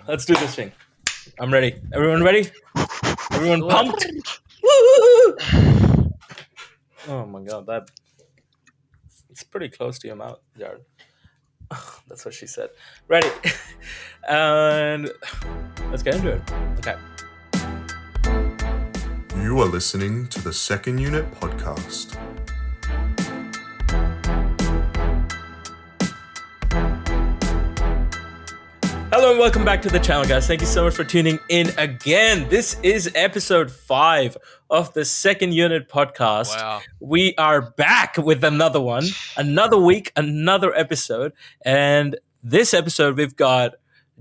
let's do this thing. I'm ready. Everyone ready? Everyone pumped? Woo! Oh my god, it's pretty close to your mouth, Jared. That's what she said. Ready? And let's get into it. Okay. You are listening to the Second Unit Podcast. Hello and welcome back to the channel, guys. Thank you so much for tuning in again. This is episode 5 of the Second Unit Podcast. Wow. We are back with another one, another week, another episode. And this episode, we've got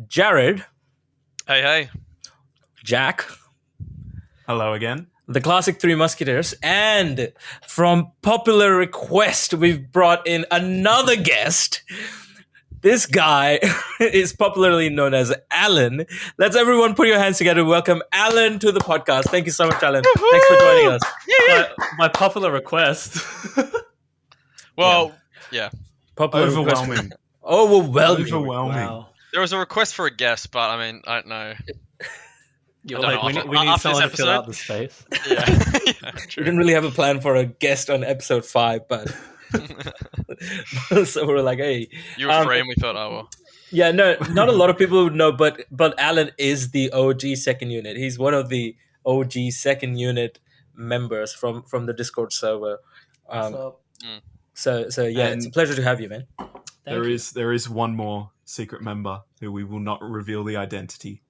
Jared. Hey. Jack. Hello again. The classic Three Musketeers. And from popular request, we've brought in another guest. This guy is popularly known as Alan. Let's everyone put your hands together and welcome Alan to the podcast. Thank you so much, Alan. Thanks for joining us. My popular request. Well, yeah. Popular Overwhelming. Overwhelming. Wow. There was a request for a guest, but I mean, I don't know. You're I don't like, know. we need After this someone to fill episode? out the space. Yeah. We True. didn't really have a plan for a guest on episode 5, but so we're like, hey. You were free and we thought, oh, well. Yeah, no, not a lot of people would know, but Alan is the OG Second Unit. He's one of the OG Second Unit members from the Discord server. So yeah, it's a pleasure to have you, man. There is one more secret member who we will not reveal the identity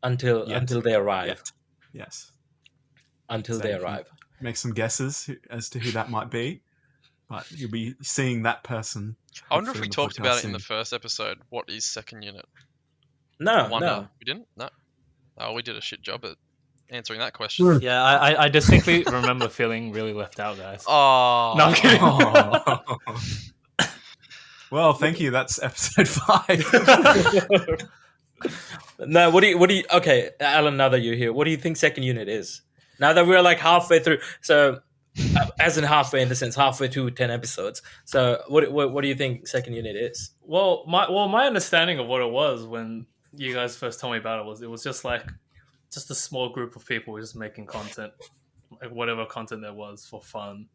Until they arrive. yet. Yes. Until So they you can arrive. Make some guesses as to who that might be, but you'll be seeing that person. I wonder if we hopefully on the talked about podcast it in the soon. first episode. What is Second Unit? No. We didn't? No. Oh, we did a shit job at answering that question. Yeah, I distinctly remember feeling really left out, guys. Oh. No, I'm kidding. Oh. Well, thank you. That's episode 5. No, what do you okay, Alan, now that you're here, what do you think Second Unit is? Now that we're like halfway through, so as in halfway in the sense, halfway to 10 episodes. So what do you think Second Unit is? Well, my understanding of what it was when you guys first told me about it was just like a small group of people just making content, like whatever content there was for fun,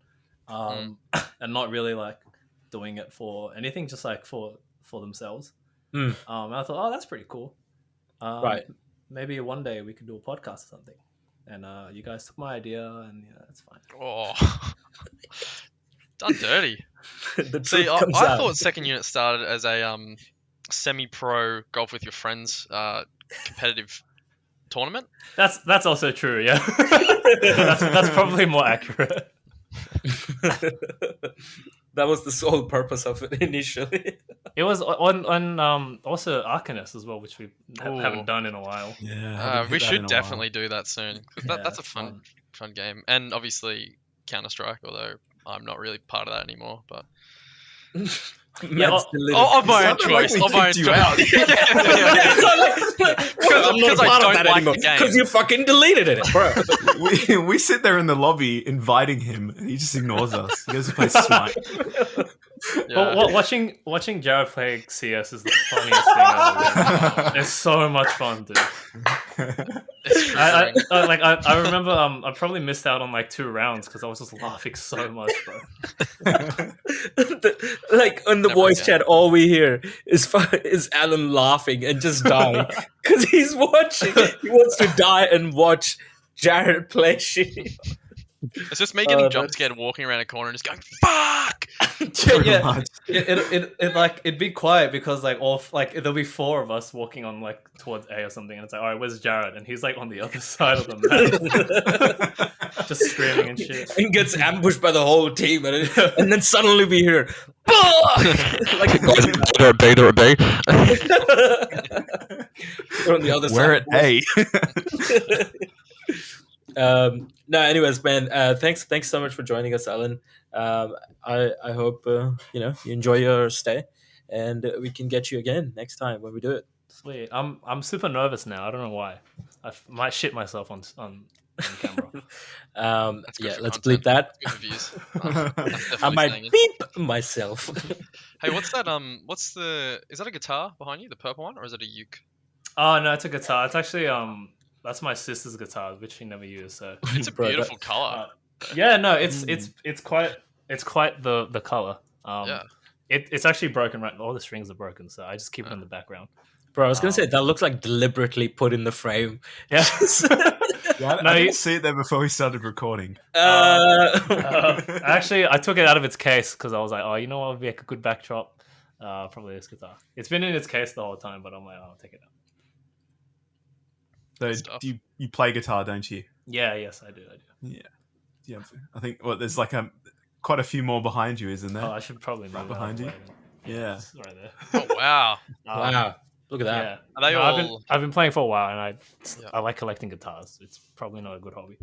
and not really like doing it for anything, just like for themselves. And I thought, oh, that's pretty cool. Right. Maybe one day we could do a podcast or something. And you guys took my idea, and yeah, that's fine. Oh. Done dirty. The See, truth I comes out. thought Second Unit started as a semi-pro golf with your friends competitive tournament. That's also true. Yeah, that's probably more accurate. That was the sole purpose of it initially. It was on also Arcanist as well, which we Ooh. haven't done in a while. Yeah. We should definitely do that soon. 'Cause Yeah, that's a it's fun game. And obviously Counter-Strike, although I'm not really part of that anymore. But Matt's delivered. of my own sounded like choice. we Of my own kicked you choice. out. Because I don't like the game. Because you fucking deleted it, bro. we sit there in the lobby inviting him, and he just ignores us. He goes to play Smite. Yeah. But watching Jared play CS is the funniest thing ever. It's so much fun, dude. It's I frustrating. remember I probably missed out on like 2 rounds because I was just laughing so much, bro. Like on the Never voice again. chat, all we hear is Alan laughing and just dying because he's watching. He wants to die and watch Jared play shit. It's just me getting Oh, jump that's- scared walking around a corner and just going, fuck! Pretty Yeah, much. it like it'd be quiet because like there'll be 4 of us walking on like towards A or something, and it's like, all right, where's Jared? And he's like on the other side of the map, just screaming and shit. And gets ambushed by the whole team, and then suddenly we hear, like a They're at B. We're on the other We're side. at A. No, anyways, man, thanks so much for joining us, Alan. I hope you enjoy your stay, and we can get you again next time when we do it. Sweet. I'm super nervous now. I don't know why. I might shit myself on camera. That's good Yeah, for let's content. bleep that. Good for views. That's I definitely might staying in. beep myself. Hey, what's that? Is that a guitar behind you? The purple one, or is it a uke? Oh no, it's a guitar. It's actually that's my sister's guitar, which she never used. So It's a Bro, beautiful color. yeah, no, it's quite the color. Yeah. It's actually broken. Right, all the strings are broken, so I just keep it in the background. Bro, I was gonna say that looks like deliberately put in the frame. Yeah. Yeah, No, I you- didn't see it there before we started recording. Actually, I took it out of its case because I was like, oh, you know what would be a good backdrop? Probably this guitar. It's been in its case the whole time, but I'm like, oh, I'll take it out. So Stuff. you play guitar, don't you? Yeah, yes, I do. Yeah. Yeah. I think there's like quite a few more behind you, isn't there? Oh, I should probably Right move it behind out of you? the way then. Yeah. It's right there. Oh wow. Wow, look at that. Yeah. Are they No, all? I've been playing for a while, and Yeah. I like collecting guitars. It's probably not a good hobby.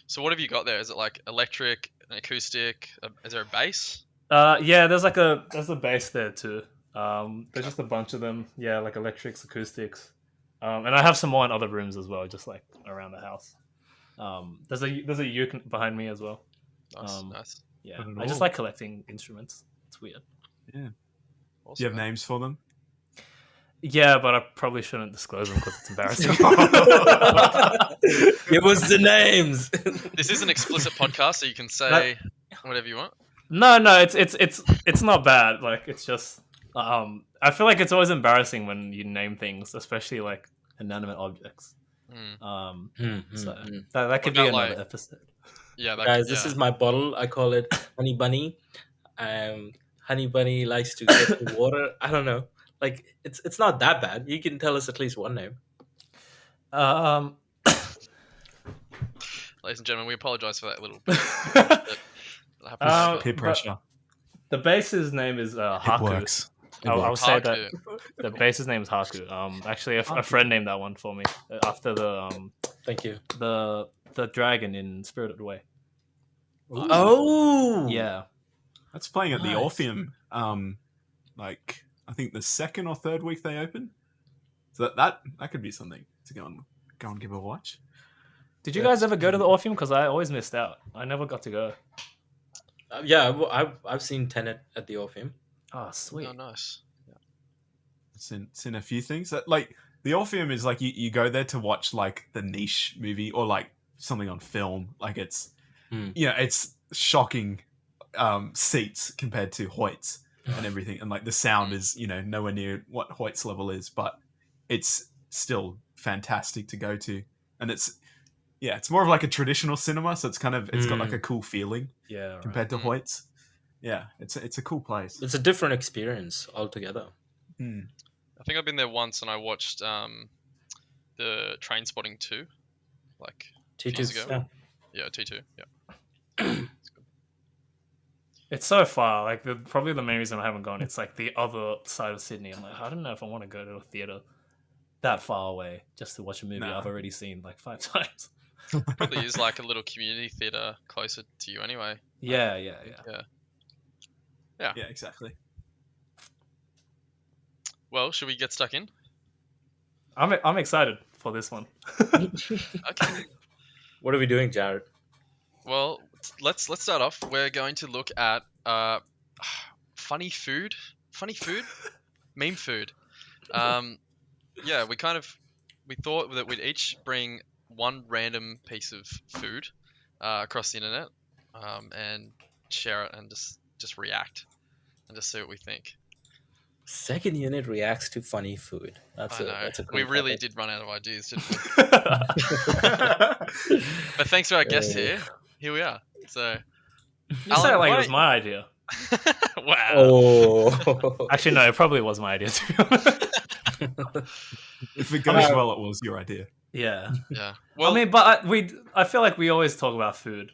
So what have you got there? Is it like electric, an acoustic? Is there a bass? Yeah, there's a bass there too. There's just a bunch of them. Yeah, like electrics, acoustics, and I have some more in other rooms as well, just like around the house. There's a uke behind me as well. Nice, Um, nice. Yeah, Not at I just all. like collecting instruments. It's weird. Yeah. Awesome, Do you have man. names for them? Yeah, but I probably shouldn't disclose them because it's embarrassing. Give us the names. This is an explicit podcast, so you can say whatever you want. No, it's not bad. Like it's just I feel like it's always embarrassing when you name things, especially like inanimate objects. So that could be about, another like- episode. Yeah, that, Guys, this yeah. is my bottle. I call it Honey Bunny. Honey Bunny likes to get the water. I don't know. Like it's not that bad. You can tell us at least one name. Ladies and gentlemen, we apologize for that little bit. That happens. Peer but- pressure. The bass's name is It Haku. works. It I'll works. say that Haku. the bass's name is Haku. Actually, a friend named that one for me after Thank you. the dragon in Spirited Away. Oh, Yeah. That's playing at the Nice. Orpheum. Like I think the second or third week they open. So that could be something to go and give a watch. Did you guys ever go to the Orpheum? Because I always missed out. I never got to go. Yeah. Well, I've seen Tenet at the Orpheum. Oh, sweet. Oh, nice. Seen a few things that like the Orpheum is like you go there to watch like the niche movie or like something on film. Like it's it's shocking seats compared to Hoyt's and everything, and like the sound is nowhere near what Hoyt's level is, but it's still fantastic to go to, and it's more of like a traditional cinema, so it's got like a cool feeling Yeah. Right. compared to Hoyt's. Yeah, it's a cool place. It's a different experience altogether. I think I've been there once, and I watched the Train Spotting 2, like years ago. Yeah. Yeah, T2. Yeah. It's so far. Like probably the main reason I haven't gone. It's like the other side of Sydney. I'm like, I don't know if I want to go to a theater that far away just to watch a movie Nah. I've already seen like 5 times. Probably is like a little community theater closer to you anyway. Yeah. Yeah, exactly. Well, should we get stuck in? I'm excited for this one. Okay. What are we doing, Jared? Well, let's start off. We're going to look at funny food, meme food. Yeah, we thought that we'd each bring one random piece of food across the internet and share it and just react and just see what we think. Second unit reacts to funny food. That's I know. That's a cool We really topic. did run out of ideas, didn't we? But thanks to our guest here we are. So, You Alan, said it like why it was don't- my idea. wow. Oh. Actually, no, it probably was my idea to be honest. If it goes well, it was your idea. Yeah. Yeah. Well, I mean, but I feel like we always talk about food,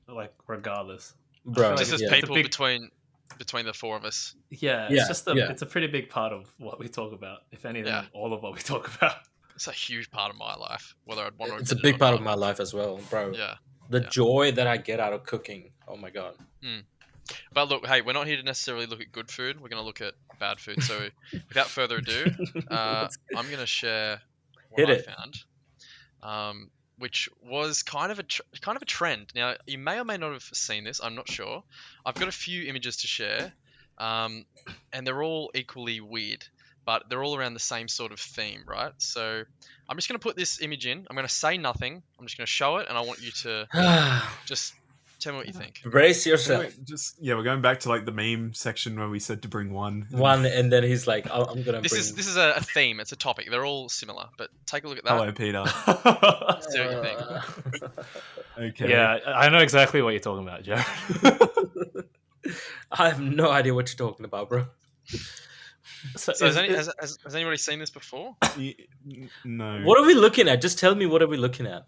like regardless. Bro, just as yeah. people It's a big- between the four of us. Yeah, Yeah, it's just yeah. it's a pretty big part of what we talk about. If anything, Yeah. all of what we talk about. It's a huge part of my life, whether I'd want to. it's a admit it big or part not. of my life as well, bro. Yeah. The yeah. joy that I get out of cooking. Oh my god. But look, hey, we're not here to necessarily look at good food. We're going to look at bad food. So, without further ado, I'm going to share what Hit I it. found, which was kind of a trend. Now, you may or may not have seen this. I'm not sure. I've got a few images to share, and they're all equally weird. but they're all around the same sort of theme, right? So I'm just going to put this image in. I'm going to say nothing. I'm just going to show it, and I want you to just tell me what you think. Brace yourself. We're going back to like the meme section where we said to bring one. And then he's like, I'm gonna. This is a theme. It's a topic. They're all similar, but take a look at that. Hello, Peter. See what you think. Okay. Yeah, I know exactly what you're talking about, Jared. I have no idea what you're talking about, bro. So has anybody seen this before? No. What are we looking at? Just tell me, what are we looking at?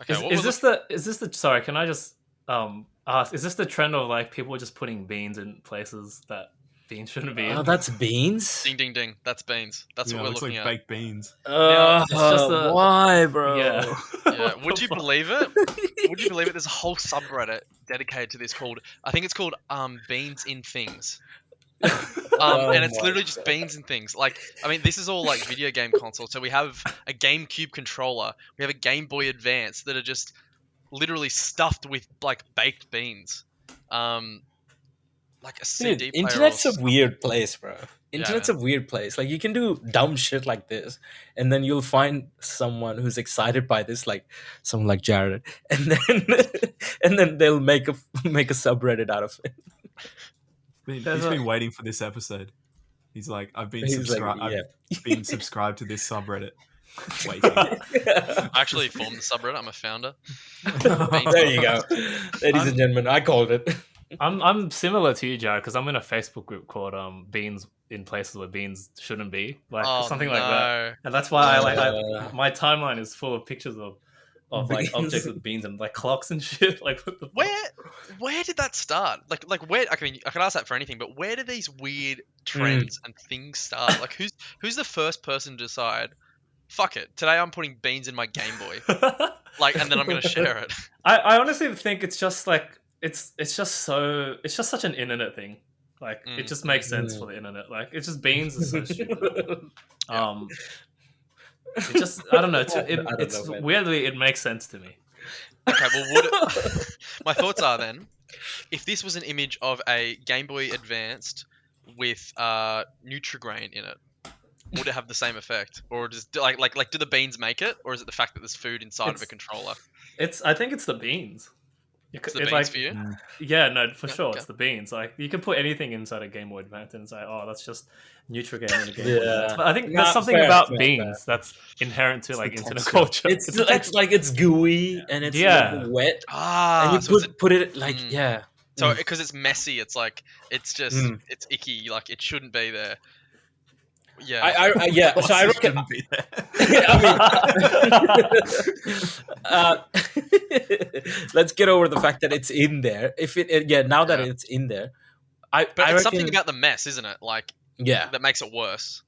Okay, is this the sorry, can I just ask, is this the trend of like people just putting beans in places that beans shouldn't be in? Oh, that's beans? Ding, ding, ding. That's beans. That's what we're looking at. Baked beans. It's just Why, bro? Yeah. Yeah. Would you believe it? Would you believe it? There's a whole subreddit dedicated to this I think it's called Beans in Things. And it's literally just beans and things. Like, I mean, this is all like video game consoles. So we have a GameCube controller, we have a Game Boy Advance that are just literally stuffed with like baked beans. Like a CD player. Internet's a weird place, bro. Internet's a weird place. Like, you can do dumb shit like this, and then you'll find someone who's excited by this, like someone like Jared, and then they'll make a subreddit out of it. He's been waiting for this episode. He's like, I've been subscribed. I've been subscribed to this subreddit. Waiting. I actually formed the subreddit. I'm a founder. There you go, ladies and gentlemen. I called it. I'm similar to you, Jared, because I'm in a Facebook group called "Beans in Places Where Beans Shouldn't Be," like something like that. And that's why my timeline is full of pictures of like objects with beans and like clocks and shit. Like, what the where did that start? Like where? I can ask that for anything, but where do these weird trends and things start? Like, who's the first person to decide? Fuck it. Today I'm putting beans in my Game Boy. Like, and then I'm gonna share it. I honestly think it's just like it's just such an internet thing. Like, it just makes sense for the internet. Like, it's just beans is so stupid. It just, I don't know. Weirdly, it makes sense to me. Okay, well, my thoughts are then, if this was an image of a Game Boy Advanced with Nutrigrain in it, would it have the same effect, or does do the beans make it, or is it the fact that there's food inside of a controller? I think it's the beans. It's the beans for you? Yeah, no, for sure. Okay. It's the beans. Like, you can put anything inside a Game Boy Advance and say, oh, that's just Nutrigrain in a Game Boy Advance. But I think there's something about beans that's inherent to like internet culture. It's like it's gooey and it's like wet. And you put it like So because it's messy, it's like it's just it's icky. Like, it shouldn't be there. Yeah, So I reckon. Let's get over the fact that it's in there. If now that it's in there, it's something about the mess, isn't it? Like, that makes it worse.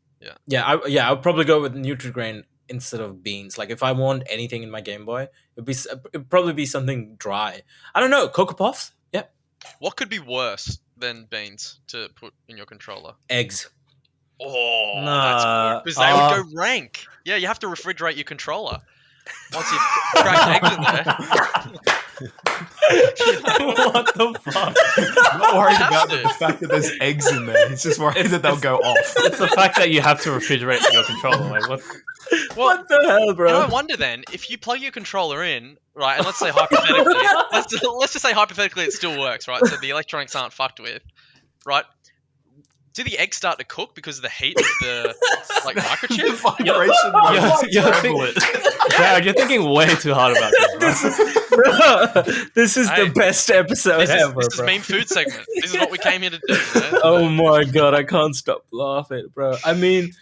I'll probably go with Nutrigrain instead of beans. Like, if I want anything in my Game Boy, it'd probably be something dry. I don't know, Cocoa Puffs. Yeah. What could be worse than beans to put in your controller? Eggs. Oh, that's good. Because they would go rank. Yeah, you have to refrigerate your controller. Once you've cracked eggs in there. What the fuck? I'm not worried about the fact that there's eggs in there. He's just worried that they'll go off. It's the fact that you have to refrigerate your controller. Like, what the hell, bro? You know, I wonder then, if you plug your controller in, right, and let's say hypothetically, let's just say hypothetically it still works, right? So the electronics aren't fucked with, right? Do the eggs start to cook because of the heat of the microchip? You're thinking way too hard about this. This is the best episode ever. This is meme food segment. This is what we came here to do. Man. Oh my god, I can't stop laughing, bro. I mean,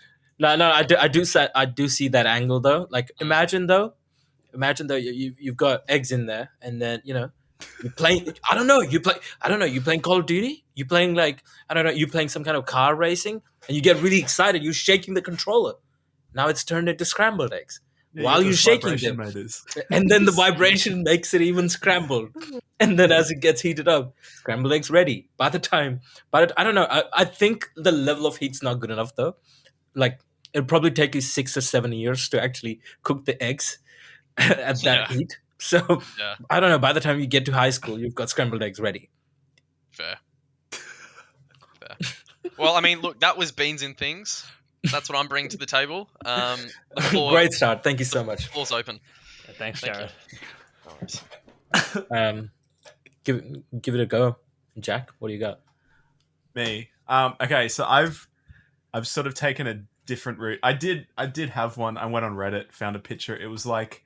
I do see that angle though. Like, imagine though, you've got eggs in there, and then you playing. You playing Call of Duty. You playing you playing some kind of car racing, and you get really excited. You're shaking the controller. Now it's turned into scrambled eggs while you're shaking them, and then the vibration makes it even scrambled. And then as it gets heated up, scrambled eggs ready. But I don't know. I think the level of heat's not good enough though. Like, it'll probably take you 6 or 7 years to actually cook the eggs at that heat. So I don't know. By the time you get to high school, you've got scrambled eggs ready. Fair. Well, I mean, look, that was beans in things. That's what I'm bringing to the table. The floor, Great start. Thank you so much. floor's open. Yeah, thanks, Thank Jared. No worries. Give it a go, Jack. What do you got? Me. Okay, so I've sort of taken a different route. I did have one. I went on Reddit, found a picture. It was like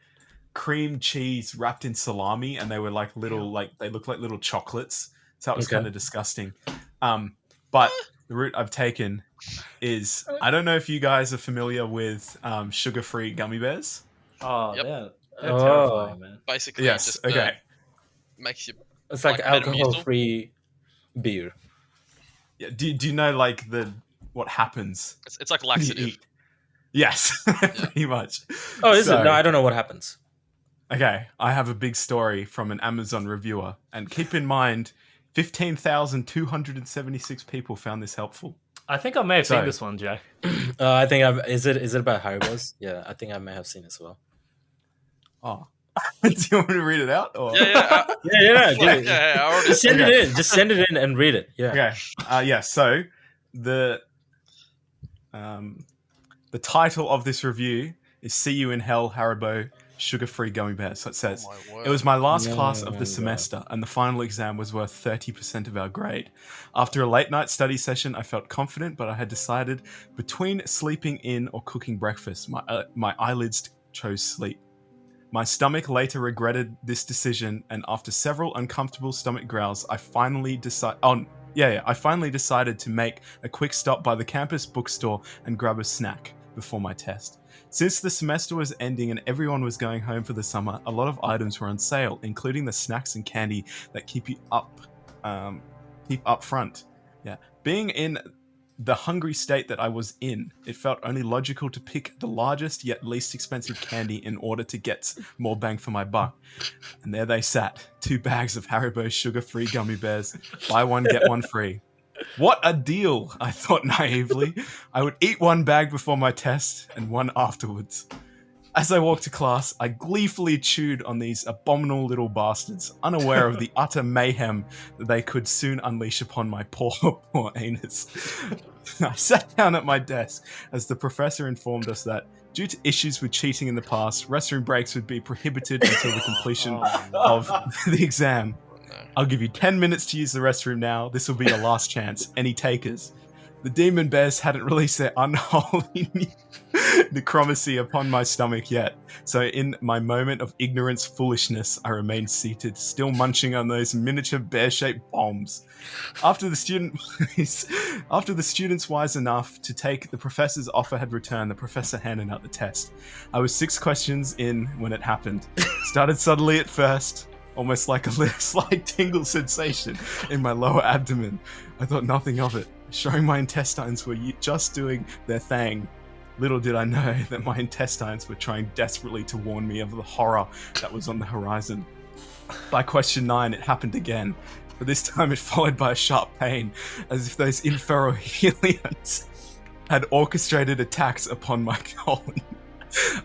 cream cheese wrapped in salami, and they were like little, like they looked like little chocolates. So that was kind of disgusting. But the route I've taken is, I don't know if you guys are familiar with sugar-free gummy bears. Oh, Yep. they're terrifying, man. Basically, Yes. just Okay. makes you It's like Metamucil. alcohol-free beer. Yeah. Do you know like what happens? It's like when you laxative. eat? Yes, pretty much. Oh, is So- it? No, I don't know what happens. Okay, I have a big story from an Amazon reviewer, and keep in mind, 15,276 people found this helpful. I think I may have So- seen this one, Jack. I think is it about Haribos? Yeah, I think I may have seen it as well. Oh, do you want me to read it out? Or? Yeah. Yeah, give it. I already Just send Okay. it in. Just send it in and read it. Yeah. Okay. Yeah. So the title of this review is "See You in Hell, Haribo Sugar-Free Gummy Bears." So it says. Oh my word. It was my last No, class of no. the semester, and the final exam was worth 30% of our grade. After a late night study session, I felt confident, but I had decided between sleeping in or cooking breakfast. My eyelids chose sleep. My stomach later regretted this decision, and after several uncomfortable stomach growls, I finally decided. I finally decided to make a quick stop by the campus bookstore and grab a snack before my test. Since the semester was ending and everyone was going home for the summer, a lot of items were on sale, including the snacks and candy that keep up front. Yeah, being in the hungry state that I was in, it felt only logical to pick the largest yet least expensive candy in order to get more bang for my buck. And there they sat, 2 bags of Haribo sugar-free gummy bears, buy one get one free. What a deal, I thought naively. I would eat 1 bag before my test and 1 afterwards. As I walked to class, I gleefully chewed on these abominable little bastards, unaware of the utter mayhem that they could soon unleash upon my poor anus. I sat down at my desk as the professor informed us that, due to issues with cheating in the past, restroom breaks would be prohibited until the completion of the exam. I'll give you 10 minutes to use the restroom now. This will be your last chance. Any takers? The demon bears hadn't released their unholy necromancy upon my stomach yet, so in my moment of ignorance foolishness, I remained seated, still munching on those miniature bear-shaped bombs. After the students wise enough to take the professor's offer had returned, the professor handed out the test. I was 6 questions in when it happened. Started subtly at first, almost like a slight tingle sensation in my lower abdomen. I thought nothing of it, showing my intestines were just doing their thing. Little did I know that my intestines were trying desperately to warn me of the horror that was on the horizon. By question 9, it happened again, but this time it followed by a sharp pain, as if those infero-helians had orchestrated attacks upon my colon.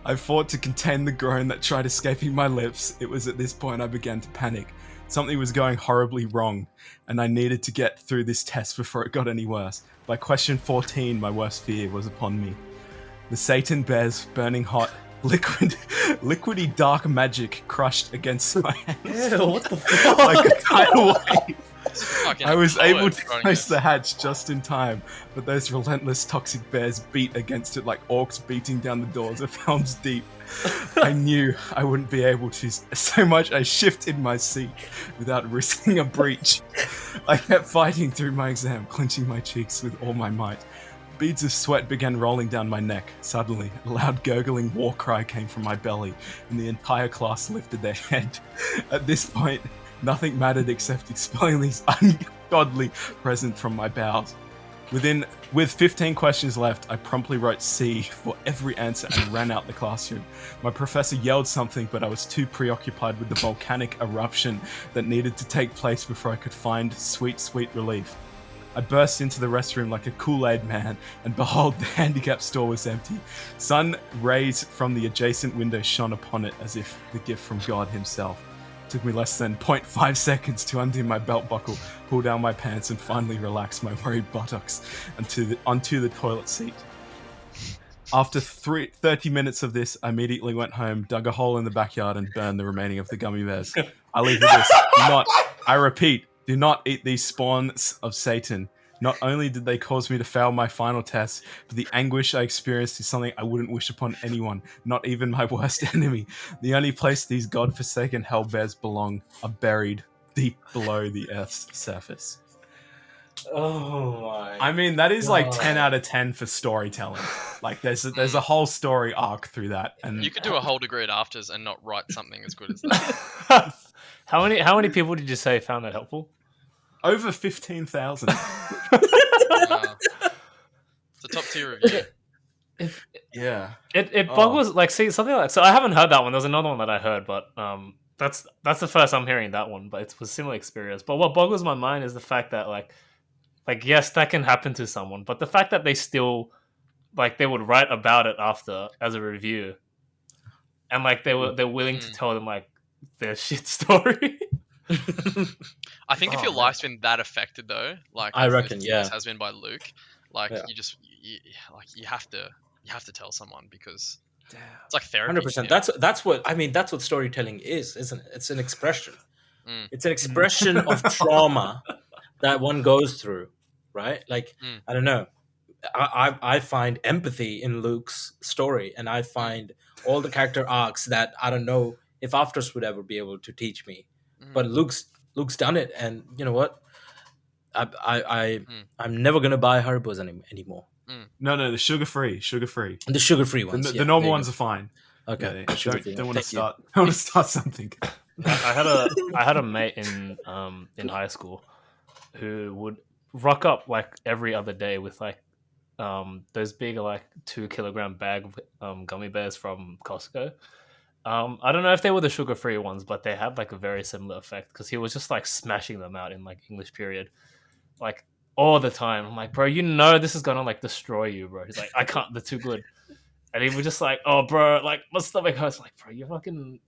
I fought to contain the groan that tried escaping my lips. It was at this point I began to panic. Something was going horribly wrong, and I needed to get through this test before it got any worse. By question 14, my worst fear was upon me. The Satan bears, burning hot, liquidy dark magic crushed against my hands. Ew, what the fuck? Like a tidal wave. Fucking I was poet able to running close this. the hatch just in time, but those relentless toxic bears beat against it like orcs beating down the doors of Helm's Deep. I knew I wouldn't be able to, so much I shifted my seat without risking a breach. I kept fighting through my exam, clenching my cheeks with all my might. Beads of sweat began rolling down my neck. Suddenly, a loud gurgling war cry came from my belly, and the entire class lifted their head. At this point, nothing mattered except expelling these ungodly present from my bowels. With 15 questions left, I promptly wrote C for every answer and ran out the classroom. My professor yelled something, but I was too preoccupied with the volcanic eruption that needed to take place before I could find sweet, sweet relief. I burst into the restroom like a Kool-Aid man, and behold, the handicap store was empty. Sun rays from the adjacent window shone upon it as if the gift from God himself. It took me less than 0.5 seconds to undo my belt buckle, pull down my pants, and finally relax my worried buttocks onto the toilet seat. After 30 minutes of this, I immediately went home, dug a hole in the backyard, and burned the remaining of the gummy bears. I leave with this. I repeat, do not eat these spawns of Satan. Not only did they cause me to fail my final test, but the anguish I experienced is something I wouldn't wish upon anyone, not even my worst enemy. The only place these godforsaken hell bears belong are buried deep below the Earth's surface. Oh my! I mean, that is like 10 out of 10 for storytelling. Like, there's a whole story arc through that, and You could do a whole degree at afters and not write something as good as that. How many people did you say found that helpful? over 15,000. Wow. It's a top tier review. Yeah. It boggles like see something like so. I haven't heard that one. There's another one that I heard, but that's the first I'm hearing that one. But it was a similar experience. But what boggles my mind is the fact that like yes, that can happen to someone, but the fact that they still like they would write about it after as a review, and like they're willing to tell them like their shit story. I think if your life's been that affected though, like I reckon, this has been by Luke, like Yeah. you have to tell someone because it's like therapy. 100%. That's what storytelling is, isn't it? It's an expression. Mm. It's an expression of trauma that one goes through, right? Like I don't know. I find empathy in Luke's story, and I find all the character arcs that I don't know if AFTRS would ever be able to teach me. But Luke's done it, and you know what? I'm never gonna buy Haribos anymore. No, the sugar-free. The sugar-free ones. The normal ones are fine. Okay. Yeah, Sugar-free don't ones. want to Thank you. start. I want to start something. I had a mate in high school who would rock up like every other day with like those big like 2 kilogram bag of gummy bears from Costco. I don't know if they were the sugar-free ones, but they had like a very similar effect because he was just like smashing them out in like English period, like all the time. I'm like, bro, you know this is gonna like destroy you, bro. He's like, I can't, they're too good. And he was just like, oh, bro, like my stomach hurts. Like, bro, you fucking,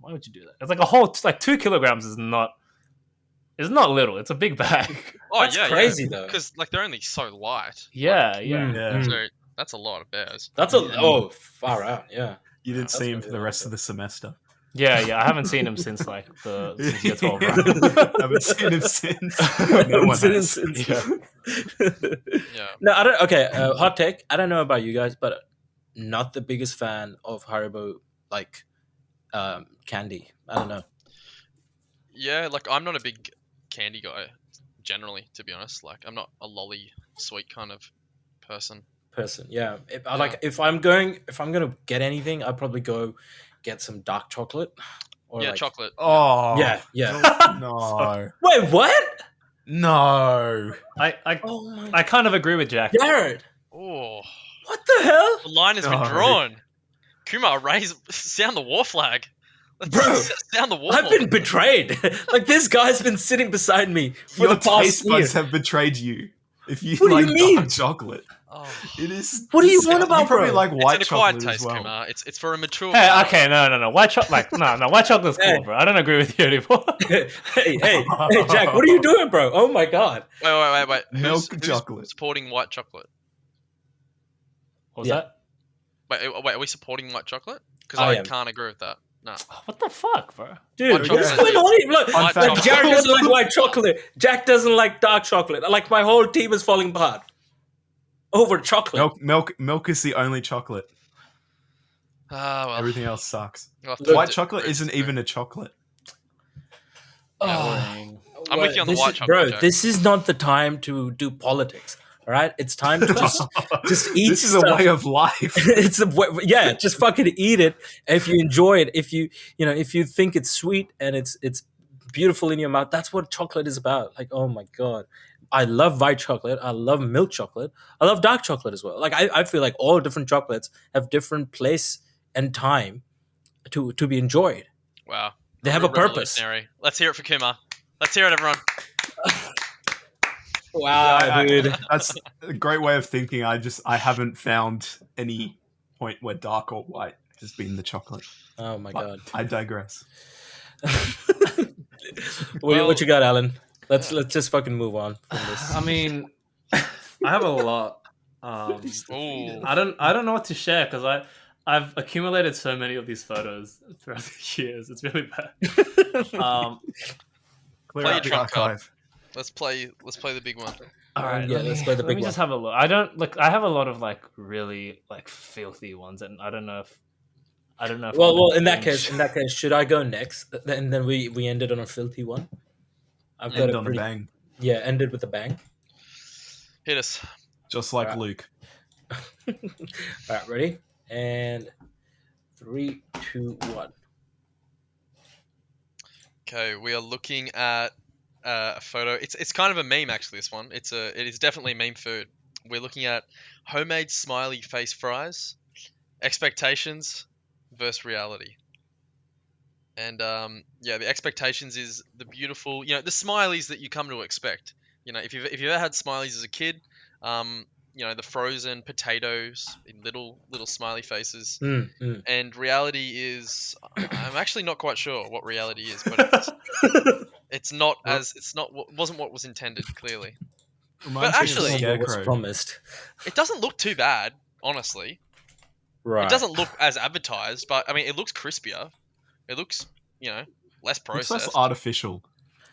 why would you do that? It's like a whole like 2 kilograms is not little. It's a big bag. Oh, That's crazy, though. because like they're only so light. Yeah. Yeah. So that's a lot of bears. That's far out. Yeah. You didn't That's see him gonna for be the a lot rest of of the semester. Yeah. I haven't seen him since like since year 12. Right? Haven't seen him since. No one has. has. Yeah. No, I don't. Okay, hot take. I don't know about you guys, but not the biggest fan of Haribo like candy. I don't know. Yeah, like I'm not a big candy guy generally, to be honest. Like I'm not a lolly sweet kind of person. Yeah. If I'm gonna get anything, I'd probably go get some dark chocolate. Or Yeah, like, chocolate. Oh. Yeah. No. Wait, what? No. Oh my I kind of agree with Jack. Jared. Oh, What the hell? the line has been Sorry. drawn. Kumar, sound the war flag. Let's Bro, sound the war I've flag. been betrayed. Like this guy's been sitting beside me for Your the past taste year. buds have betrayed you. If you What do you like mean? dark chocolate, Oh. it is. What do you want about, You probably bro? like It's white an acquired chocolate taste, as well. Kumar. It's for a mature. Hey, palate. okay, no. White chocolate, like, no. White chocolate's cool, Hey. bro. I don't agree with you anymore. hey, Jack, what are you doing, bro? Oh my god. Wait. Milk Who's chocolate. supporting white chocolate? What was Yeah. that? Wait, are we supporting white chocolate? Because I I am. can't agree with that. No. What the fuck, bro? Dude, White what's chocolate. going on here? Look, Fun like, fact. Jared doesn't like white chocolate. Jack doesn't like dark chocolate. Like my whole team is falling apart over chocolate. Milk is the only chocolate. Ah, well. Everything else sucks. We'll have to Look, White do- chocolate do- isn't even a chocolate. I'm with you on the This white is- chocolate, bro. Jack. This is not the time to do politics. All right, it's time to just eat. This is a stuff. way of life. It's yeah, just fucking eat it. If you enjoy it, if you think it's sweet and it's beautiful in your mouth, that's what chocolate is about. Like, oh my god, I love white chocolate. I love milk chocolate. I love dark chocolate as well. Like, I feel like all different chocolates have different place and time to be enjoyed. Wow. They have a purpose. Revolutionary. Let's hear it for Kumar. Let's hear it, everyone. Wow, dude. That's a great way of thinking. I haven't found any point where dark or white has been the chocolate. Oh my But god. I digress. What you got, Alan? Let's just fucking move on from this. I mean, I have a lot Ooh. I don't know what to share because I've accumulated so many of these photos throughout the years. It's really bad. Clear Play out your the trump card. archive. Let's play the big one. All right, Yeah, let's play the let big me just one. have a look. I don't look. I have a lot of like really like filthy ones, and I don't know if I Well, wanna in that cringe. case, should I go next? And then we ended on a filthy one. I've got End a on a pretty bang. ended with a bang. Hit us. Just like Right. Luke. All right, ready? And 3, 2, 1. Okay, we are looking at a photo. It's kind of a meme actually. This one. It is definitely meme food. We're looking at homemade smiley face fries, expectations versus reality. And yeah, the expectations is the beautiful, the smileys that you come to expect. If you've ever had smileys as a kid, the frozen potatoes in little smiley faces. And reality is, I'm actually not quite sure what reality is, but it's not wasn't what was intended clearly. Reminds But me of actually, What was Scarecrow. promised. it doesn't look too bad, honestly. Right. It doesn't look as advertised, but I mean, it looks crispier. It looks, less Looks processed. less artificial.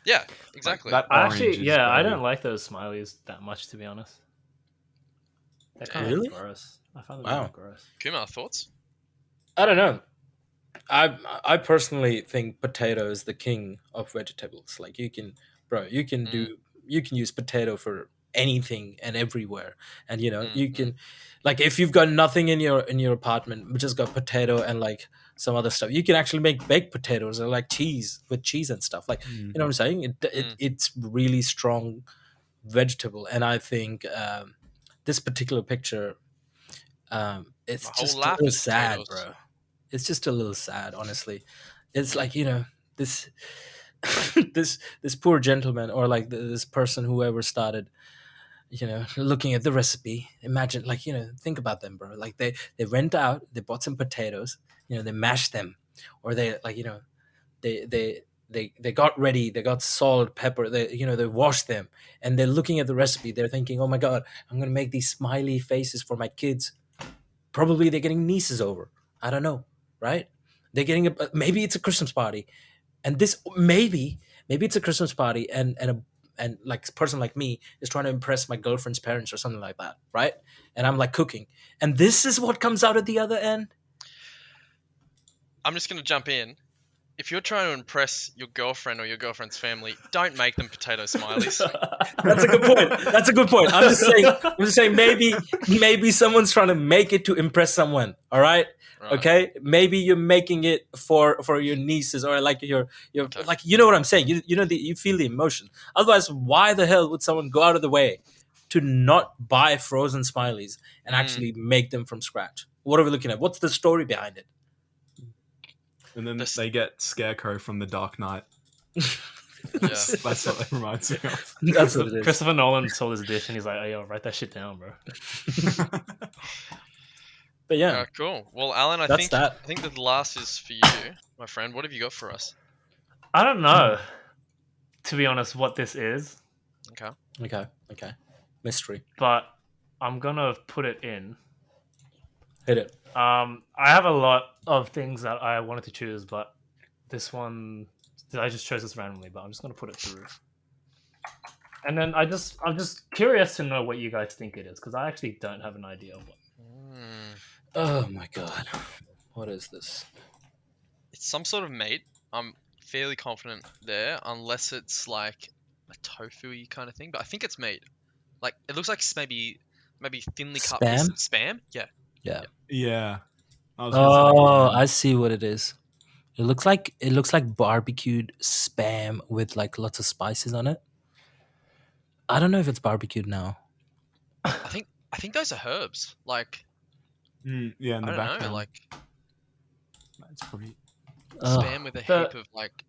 Yeah, Like, exactly. that I orange actually, is yeah, I very- don't like those smileys that much, to be honest. They're kind Really? of gross. I find them Wow. really gross. Kumar, thoughts? I don't know. I personally think potato is the king of vegetables. Like you can use potato for anything and everywhere. And you can like if you've got nothing in your apartment, we just got potato and like some other stuff. You can actually make baked potatoes or like cheese with cheese and stuff. Like you know what I'm saying? It's really strong vegetable. And I think this particular picture it's My whole just a life little is sad, potatoes. bro. It's just a little sad, honestly. It's like this this poor gentleman or like this person whoever started looking at the recipe. Imagine like think about them, bro. Like they went out, they bought some potatoes, they mashed them, or they like they got ready, they got salt, pepper, they washed them, and they're looking at the recipe, they're thinking, oh my god, I'm gonna make these smiley faces for my kids. Probably they're getting nieces over. I don't know, right? They're getting maybe it's a Christmas party, and this maybe it's a Christmas party, and like a person like me is trying to impress my girlfriend's parents or something like that, right? And I'm like cooking, and this is what comes out at the other end. I'm just gonna jump in. If you're trying to impress your girlfriend or your girlfriend's family, don't make them potato smileys. That's a good point. That's a good point. I'm just saying maybe someone's trying to make it to impress someone. All right. Right. Okay. Maybe you're making it for your nieces or like your Okay. like you know what I'm saying. You feel the emotion. Otherwise, why the hell would someone go out of the way to not buy frozen smileys and actually make them from scratch? What are we looking at? What's the story behind it? And then they get Scarecrow from The Dark Knight. Yeah. That's what it reminds me of. That's what it is. Christopher Nolan saw this dish and he's like, "Oh, yo, write that shit down, bro." But yeah, Cool. Well, Alan, I That's think that. I think that the last is for you, my friend. What have you got for us? I don't know, to be honest, what this is, Okay. okay, mystery. but I'm gonna put it in. Hit it. I have a lot of things that I wanted to choose, but this one I just chose this randomly. But I'm just gonna put it through. And then I'm just curious to know what you guys think it is because I actually don't have an idea of what. Oh my god, what is this? It's some sort of meat. I'm fairly confident there, unless it's like a tofu-y kind of thing. But I think it's meat. Like it looks like maybe thinly cut pieces of spam. Yeah. Yeah. Oh, I see what it is. It looks like barbecued spam with like lots of spices on it. I don't know if it's barbecued now. I think those are herbs. Like yeah, in the I don't background. know, like That's pretty. spam with a heap of like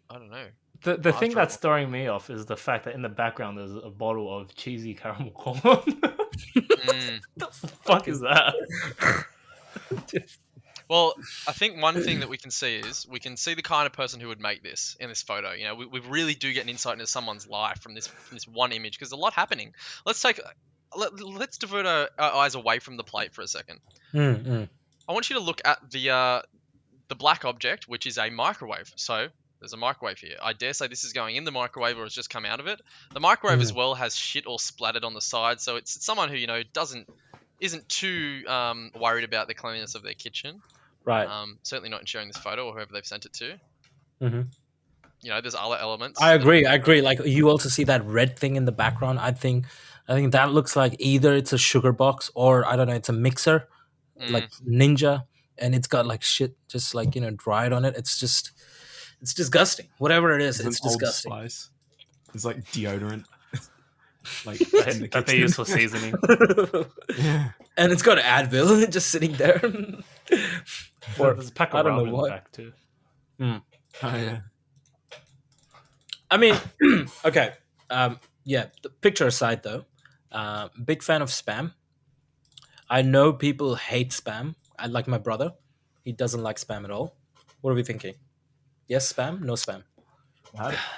I don't know. The thing that's trouble. throwing me off is the fact that in the background there's a bottle of cheesy caramel corn. Mm. The fuck is that? Well, I think one thing that we can see is we can see the kind of person who would make this in this photo. We really do get an insight into someone's life from this one image because there's a lot happening. Let's take let's divert our eyes away from the plate for a second. Mm. I want you to look at the black object, which is a microwave. So there's a microwave here. I dare say this is going in the microwave or it's just come out of it. The microwave as well has shit all splattered on the side, so it's someone who isn't too worried about the cleanliness of their kitchen. Right. Certainly not in sharing this photo or whoever they've sent it to. Mm-hmm. There's other elements. I agree. Like you also see that red thing in the background. I think that looks like either it's a sugar box or I don't know, it's a mixer, like Ninja, and it's got like shit just like dried on it. It's disgusting. Whatever it is, it's disgusting. Old Spice. It's like deodorant. Like that they use for seasoning. Yeah. And it's got Advil just sitting there. There's a pack of ramen in the back too. Oh yeah. I mean, okay. Yeah, the picture aside though, big fan of Spam. I know people hate Spam. I like my brother. He doesn't like Spam at all. What are we thinking? Yes, Spam? No Spam?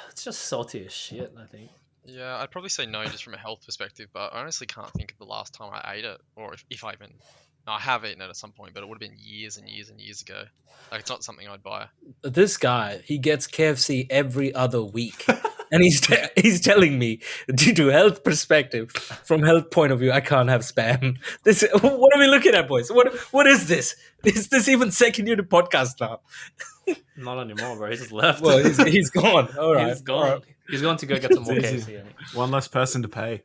It's just salty as shit, I think. Yeah, I'd probably say no just from a health perspective, but I honestly can't think of the last time I ate it, or if I even... No, I have eaten it at some point, but it would have been years and years and years ago. Like, it's not something I'd buy. This guy, he gets KFC every other week. And he's telling me, due to health perspective, from health point of view, I can't have Spam. What are we looking at, boys? What is this? Is this even second unit podcast now? Not anymore, bro. He's just left. Well, he's gone. All right. He's gone. All right. He's going to go get some more KFC. I think. One less person to pay.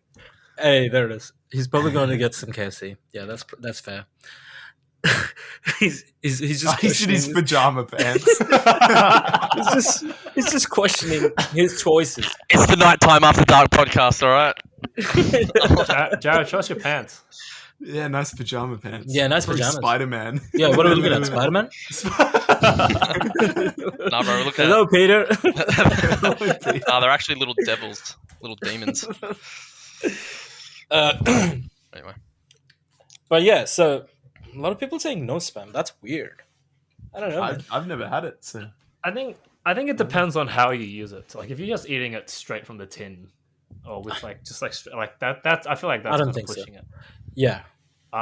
Hey, there it is. He's probably going to get some KFC. Yeah, that's fair. he's just He's in his pajama pants. he's just questioning his choices. It's the Nighttime After Dark podcast, all right? Jared, show us your pants. Yeah, nice pajama pants. Yeah, nice Probably pajamas. Spider-Man. Yeah, what are we looking at? Spider-Man? Nah, bro, look at Hello, Peter. Nah, they're actually little devils, little demons. Anyway. But yeah, so a lot of people saying no Spam. That's weird. I don't know. man. I've never had it, so I think it depends on how you use it. So, like if you're just eating it straight from the tin, or with like like that, I feel like that's I don't kind of think so. pushing it. Yeah.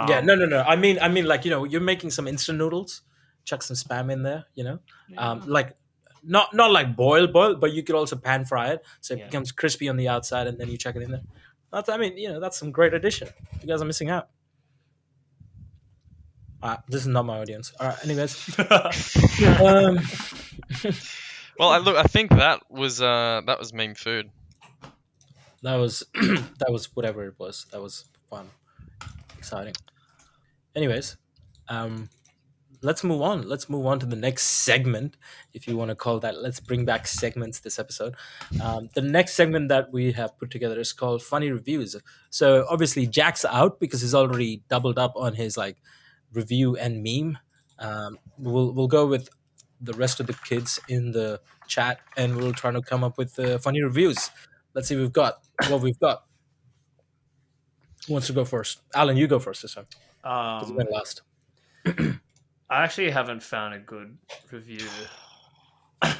Yeah, no. I mean, like you're making some instant noodles, chuck some Spam in there. Like not like boil, but you could also pan fry it so it becomes crispy on the outside, and then you chuck it in there. That's some great addition. You guys are missing out. This is not my audience. All right. Anyways, Well, I think that was meme food. that was whatever it was. That was fun, exciting. Anyways, let's move on. Let's move on to the next segment, if you want to call that. Let's bring back segments this episode. The next segment that we have put together is called Funny Reviews. So obviously Jack's out because he's already doubled up on his like review and meme. We'll go with the rest of the kids in the chat, and we'll try to come up with funny reviews. Let's see what we've got. Who wants to go first? Alan, you go first this time. Because you went last. I actually haven't found a good review. I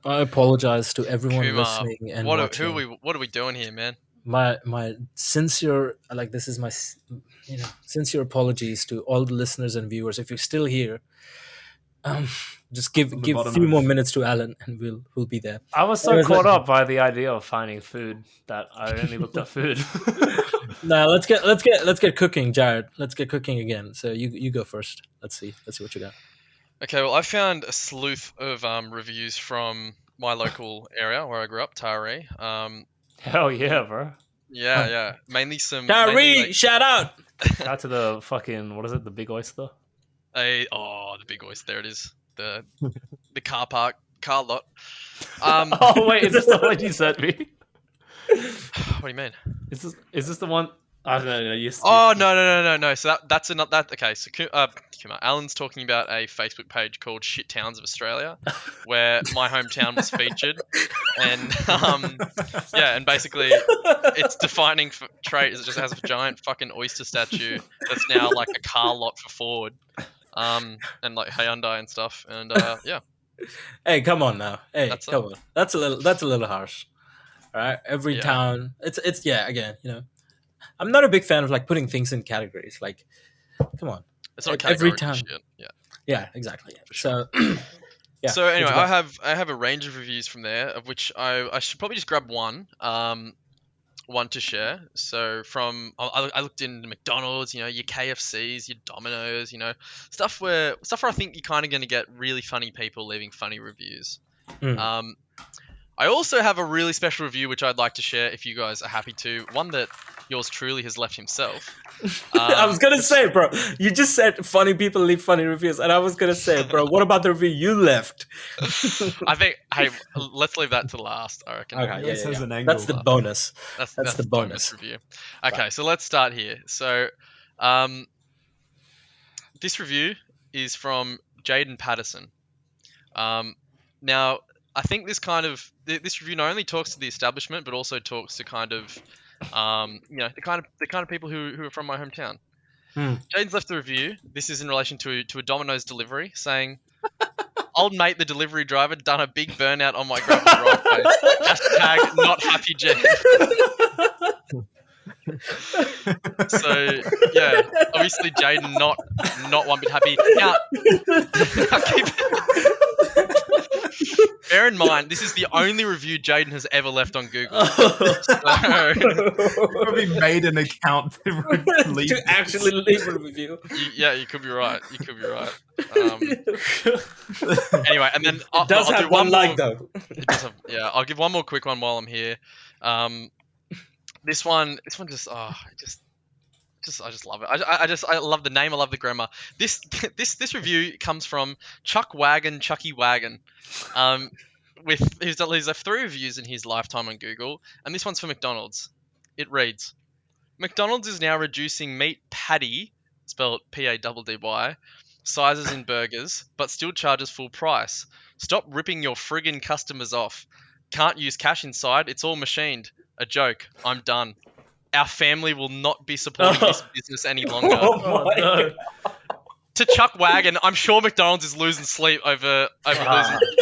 apologize to everyone Kumar, listening and watching. what are we doing here, man? My sincere, like, this is my sincere apologies to all the listeners and viewers. If you're still here, just give a few more minutes to Alan, and we'll be there. I was so caught up by the idea of finding food that I only looked at food. Now let's get cooking, Jared. Let's get cooking again. So you go first. Let's see what you got. Okay, well, I found a sleuth of reviews from my local area where I grew up, Taree. Hell yeah, bro! Yeah. Mainly some. Taree, shout out! Shout out to the fucking, what is it? The Big Oyster. The Big Oyster. There it is. The car lot. Oh wait, is this the one you sent me? What do you mean? Is this the one? I don't know. No. So that's another. Okay, so Kumar, Alan's talking about a Facebook page called Shit Towns of Australia, where my hometown was featured, and and basically its defining trait is it just has a giant fucking oyster statue that's now like a car lot for Ford, and like Hyundai and stuff, and yeah. Hey, come on now. Hey, come on. That's a little harsh. right? Every Yeah. town. It's yeah. Again, I'm not a big fan of like putting things in categories. Like, come on, It's not every categorical town. shit. Yeah. Yeah, exactly. For sure. So, yeah. So What anyway, you got? I have a range of reviews from there, of which I should probably just grab one to share. So I looked into McDonald's, your KFCs, your Domino's, stuff where I think you're kind of going to get really funny people leaving funny reviews. Hmm. I also have a really special review which I'd like to share if you guys are happy to. One that yours truly has left himself. I was gonna say, bro, you just said funny people leave funny reviews, and I was gonna say, bro, what about the review you left? I think, hey, let's leave that to last. I reckon. Okay, This has an That's the angle. bonus. That's That's the the bonus. review. Okay, so let's start here. So, this review is from Jaden Patterson. Now, I think this review not only talks to the establishment, but also talks to kind of, the kind of people who are from my hometown. Jaden's left the review. This is in relation to a Domino's delivery, saying, "Old mate, the delivery driver, done a big burnout on my gravel driveway. Hashtag not happy Jaden." So yeah, obviously Jaden not one bit happy. Now, bear in mind, this is the only review Jaden has ever left on Google. Probably made an account to leave To actually leave a review. You could be right. You could be right. Anyway, and then It does I'll have do one like more, though. It does have, yeah, I'll give one more quick one while I'm here. This one just I just love it. I love the name. I love the grammar. This review comes from Chucky Wagon. He's left 3 reviews in his lifetime on Google, and this one's for McDonald's. It reads: McDonald's is now reducing meat patty, spelled PADDY, sizes in burgers, but still charges full price. Stop ripping your friggin' customers off. Can't use cash inside. It's all machined. A joke. I'm done. Our family will not be supporting this business any longer. Oh my no. To Chuck Wagon, I'm sure McDonald's is losing sleep over losing,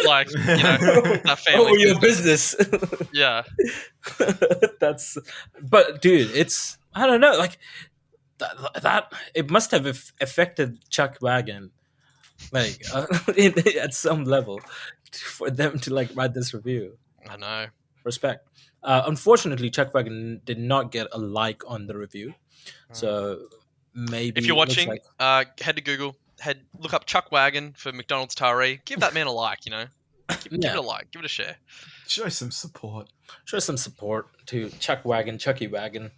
that family. Oh, your business. Yeah. But dude, I don't know, like that it must have affected Chuck Wagon, like at some level, for them to like write this review. I know. Respect. Unfortunately, Chuck Wagon did not get a like on the review, so maybe If you're it looks watching, like- head to Google, look up Chuck Wagon for McDonald's Taree. Give that man a like, Give it a like, give it a share. Show some support. show some support to Chucky Wagon,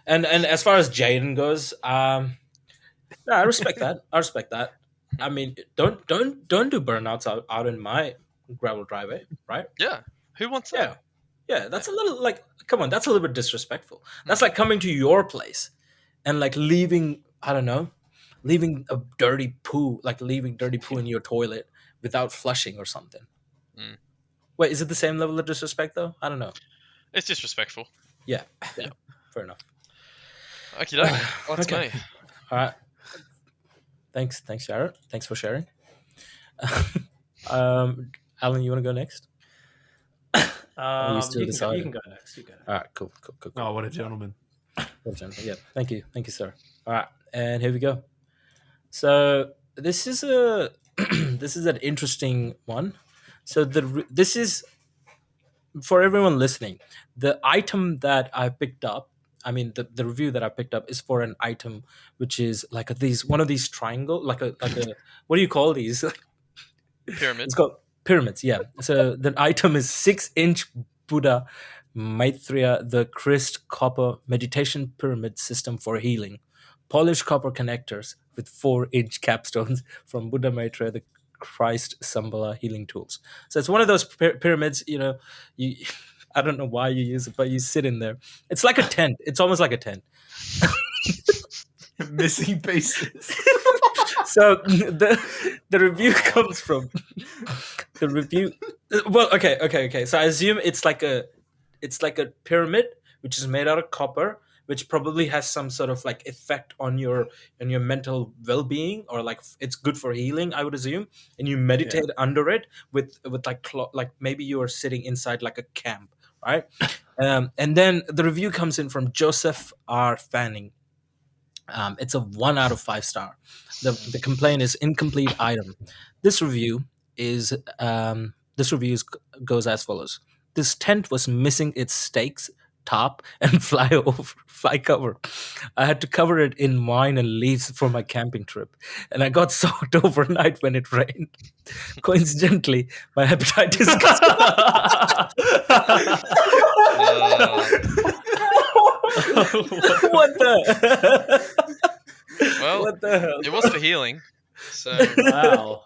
and as far as Jaden goes, I respect that. I respect that. I mean, don't do burnouts out in my gravel driveway, right? Yeah. Who wants that? Yeah, that's a little like, come on, that's a little bit disrespectful. That's like coming to your place and like leaving a dirty poo, like leaving dirty poo in your toilet without flushing or something. Mm. Wait, is it the same level of disrespect though? I don't know. It's disrespectful. Yeah. Fair enough. Okie doke. That's Okay. me. All right. Thanks, Jared. Thanks for sharing. Alan, you want to go next? still You deciding? can go next. You go. All right, cool. Oh, what a gentleman. Well done. Yeah, thank you, sir. All right, and here we go. So this is an interesting one. So this is for everyone listening. The item that I picked up, I mean, the review that I picked up is for an item which is like one of these triangle, like a what do you call these? Pyramid. It's called pyramids. Yeah. So the item is 6-inch Buddha Maitreya, the Christ copper meditation pyramid system for healing. Polished copper connectors with 4-inch capstones from Buddha Maitreya, the Christ Sambhala healing tools. So it's one of those pyramids, you I don't know why you use it, but you sit in there. It's like a tent. It's almost like a tent. Missing pieces. So the review comes from the review. Well, okay. So I assume it's like a pyramid which is made out of copper, which probably has some sort of like effect on your mental well-being, or like it's good for healing, I would assume. And you meditate under it with like maybe you are sitting inside like a camp right? And then the review comes in from Joseph R. Fanning. It's a 1 out of 5 star. The complaint is incomplete item. This review is goes as follows. This tent was missing its stakes, top, and fly cover. I had to cover it in wine and leaves for my camping trip, and I got soaked overnight when it rained. Coincidentally, my hepatitis got what the Well, what the hell? it was for healing. So Wow.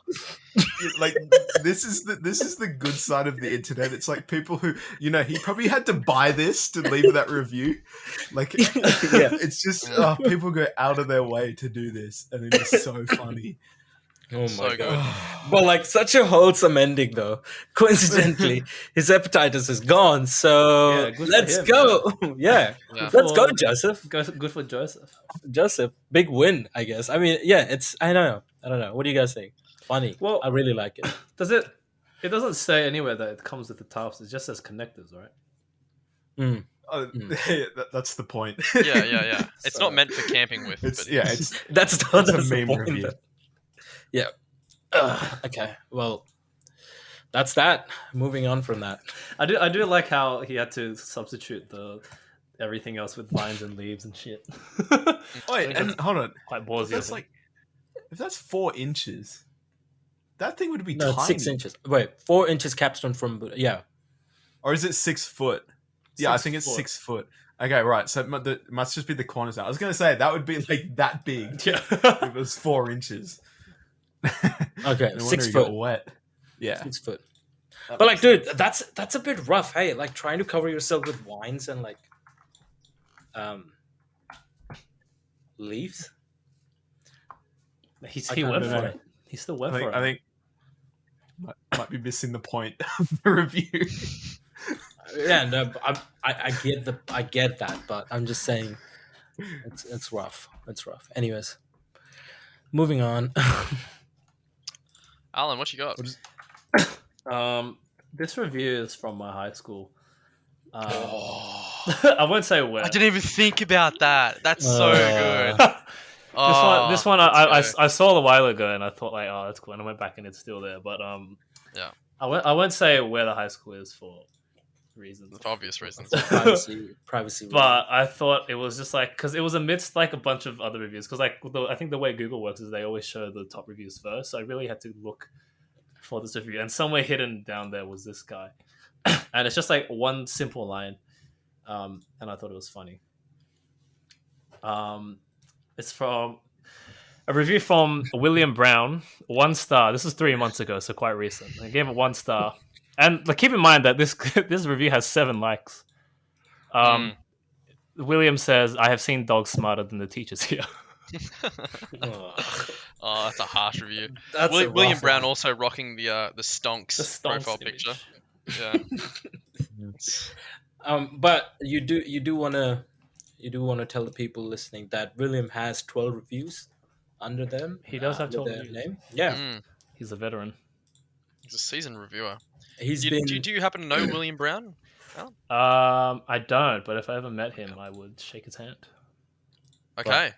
Like this is the good side of the internet. It's like people who he probably had to buy this to leave that review. Like it's just people go out of their way to do this, and it is so funny. Oh my So god! But like such a wholesome ending, though. Coincidentally, his hepatitis is gone. So Yeah, good for let's him, go. Yeah, Yeah. let's go, Joseph. Good for Joseph. Joseph, big win, I guess. I mean, yeah, it's. I don't know. What do you guys think? Funny. Well, I really like it. Does it? It doesn't say anywhere that it comes with the tops. It just says connectors, right? That's the point. yeah. It's So- not meant for camping with. It's but it's That's a the meme point, review. though. Yeah. Okay. Well, that's that. Moving on from that. I do like how he had to substitute the everything else with vines and leaves and shit. Wait, and hold on. Quite ballsy. That's like if that's 4 inches, that thing would be No, tiny. it's 6 inches. Wait, 4 inches capstone from yeah. Or is it 6 foot? Yeah, I 6 think it's foot. 6 foot. Okay, right. So it must just be the corners now. I was going to say that would be like that big Yeah. if it was 4 inches. Okay, No 6 wonder he foot. got wet. Yeah. 6 foot. But like, dude, that's a bit rough. Hey, like trying to cover yourself with wines and like leaves. He I went don't for know. it. He still went for it. I think might be missing the point of the review. Yeah, no, but I get that, but I'm just saying, it's rough. It's rough. Anyways, moving on. Alan, what you got? This review is from my high school. I won't say where. I didn't even think about that. That's so good. This one I saw a while ago and I thought like, oh, that's cool, and I went back and it's still there. But Yeah. I won't say where the high school is for reasons. For obvious reasons. privacy. But I thought it was just like because it was amidst like a bunch of other reviews. Because like I think the way Google works is they always show the top reviews first. So I really had to look for this review, and somewhere hidden down there was this guy, and it's just like one simple line, and I thought it was funny. It's from a review from William Brown, 1 star. This was 3 months ago, so quite recent. I gave it 1 star, and like, keep in mind that this review has 7 likes. William says, "I have seen dogs smarter than the teachers here." Oh, that's a harsh review. That's a William rough Brown one. also rocking the Stonks, The Stonks profile image. picture. Yeah. But you do want to tell the people listening that William has 12 reviews under them. He does have under 12 their reviews. name. Yeah, Mm. He's a veteran. He's a seasoned reviewer. he's Do been. you happen to know William Brown? I don't, but if I ever met him, I would shake his hand. Okay.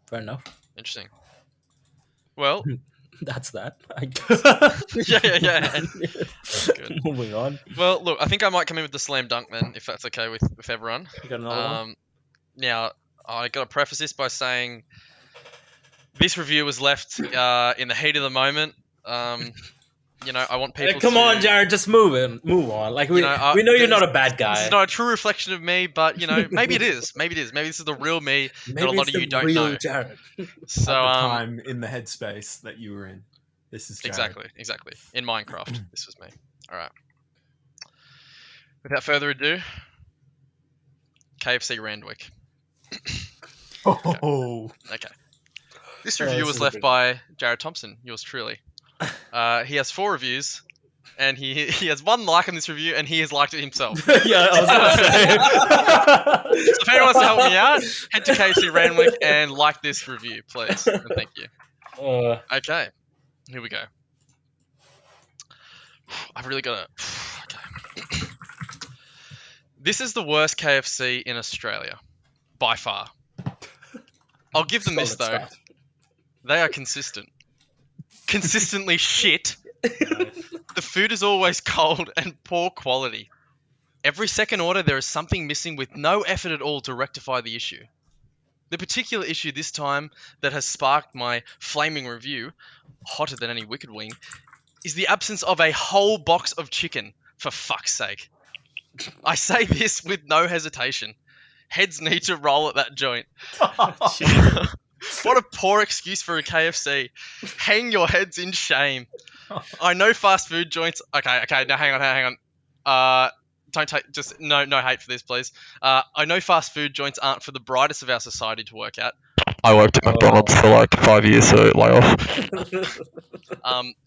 Fair enough. Interesting. Well, That's that. I guess. yeah. Good. Moving on. Well, look, I think I might come in with the slam dunk then, if that's okay with everyone. You got another one? Now, I got to preface this by saying this review was left in the heat of the moment. I want people. Come to, on, Jared, just move on. Like we know you're not a bad guy. This is not a true reflection of me, but maybe it is. Maybe it is. Maybe this is the real me that a lot it's of you the don't real know. Jared. So, At the time in the headspace that you were in. This is Jared. exactly. In Minecraft, this was me. All right. Without further ado, KFC Randwick. Oh, Okay. This review was left by Jared Thompson, yours truly. He has 4 reviews, and he has 1 like on this review, and he has liked it himself. Yeah, I was gonna say. So if anyone wants to help me out, head to KFC Randwick and like this review, please. And thank you. Okay, here we go. I've really got to... Okay. This is the worst KFC in Australia, by far. I'll give them this, Solid though. start. They are consistent. Consistently shit. The food is always cold and poor quality. Every second order, there is something missing with no effort at all to rectify the issue. The particular issue this time that has sparked my flaming review, hotter than any Wicked Wing, is the absence of a whole box of chicken, for fuck's sake. I say this with no hesitation. Heads need to roll at that joint. What a poor excuse for a KFC. Hang your heads in shame. I know fast food joints. Okay. Now hang on. Don't take just no hate for this, please. I know fast food joints aren't for the brightest of our society to work at. I worked at McDonald's for like 5 years, so lay off.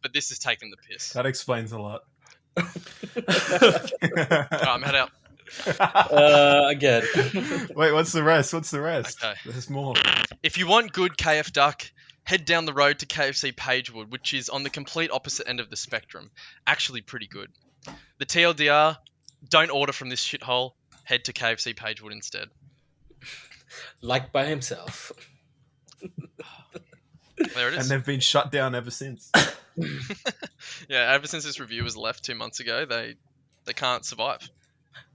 But this is taking the piss. That explains a lot. Alright, I'm head out. Again. Wait, what's the rest? Okay. There's more. If you want good KF duck, head down the road to KFC Pagewood, which is on the complete opposite end of the spectrum. Actually pretty good. The TLDR, don't order from this shithole. Head to KFC Pagewood instead. Like by himself. There it And is. they've been shut down ever since. Yeah, ever since this review was left 2 months ago, they can't survive.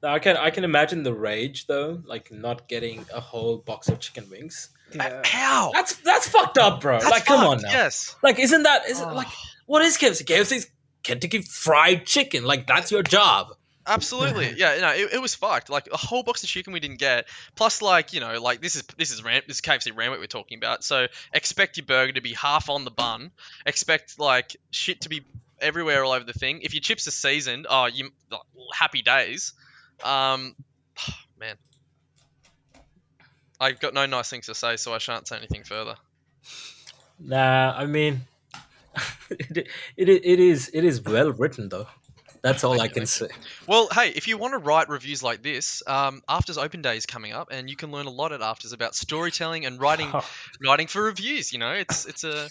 Now, I can imagine the rage though, like not getting a whole box of chicken wings. How? That's fucked up, bro. That's like, come on fucked, now. Yes. Like, isn't Oh. like what is KFC? KFC's Kentucky Fried Chicken. Like, that's your job. Absolutely, yeah. No, it was fucked. Like a whole box of chicken we didn't get. Plus, like like this is KFC Ramwick we're talking about. So expect your burger to be half on the bun. Expect like shit to be everywhere all over the thing. If your chips are seasoned, you happy days. Man, I've got no nice things to say, so I shan't say anything further. Nah, I mean, it is well written though. That's all I can say. Well, hey, if you want to write reviews like this, Afters Open Day is coming up, and you can learn a lot at Afters about storytelling and writing for reviews. You know, it's a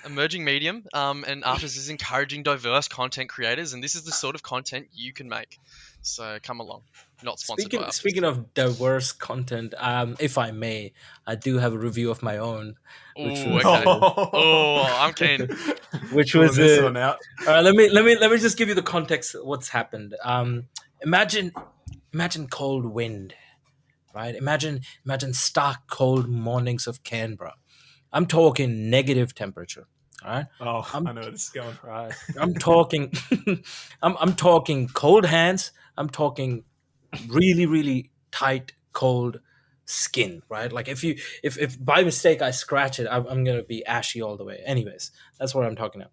emerging medium, and Afters is encouraging diverse content creators, and this is the sort of content you can make. So come along. Not sponsored by Afters. Speaking of diverse content, if I may, I do have a review of my own. Which Ooh, was, okay. Oh, I'm keen. Which Pulling was this one out. All right, let me just give you the context of what's happened. Imagine cold wind, right? Imagine stark cold mornings of Canberra. I'm talking negative temperature. All right. Oh, I know where this is going. Right. I'm talking I'm talking cold hands. I'm talking really, really tight, cold skin, right? Like if by mistake I scratch it, I'm gonna be ashy all the way. Anyways, that's what I'm talking about.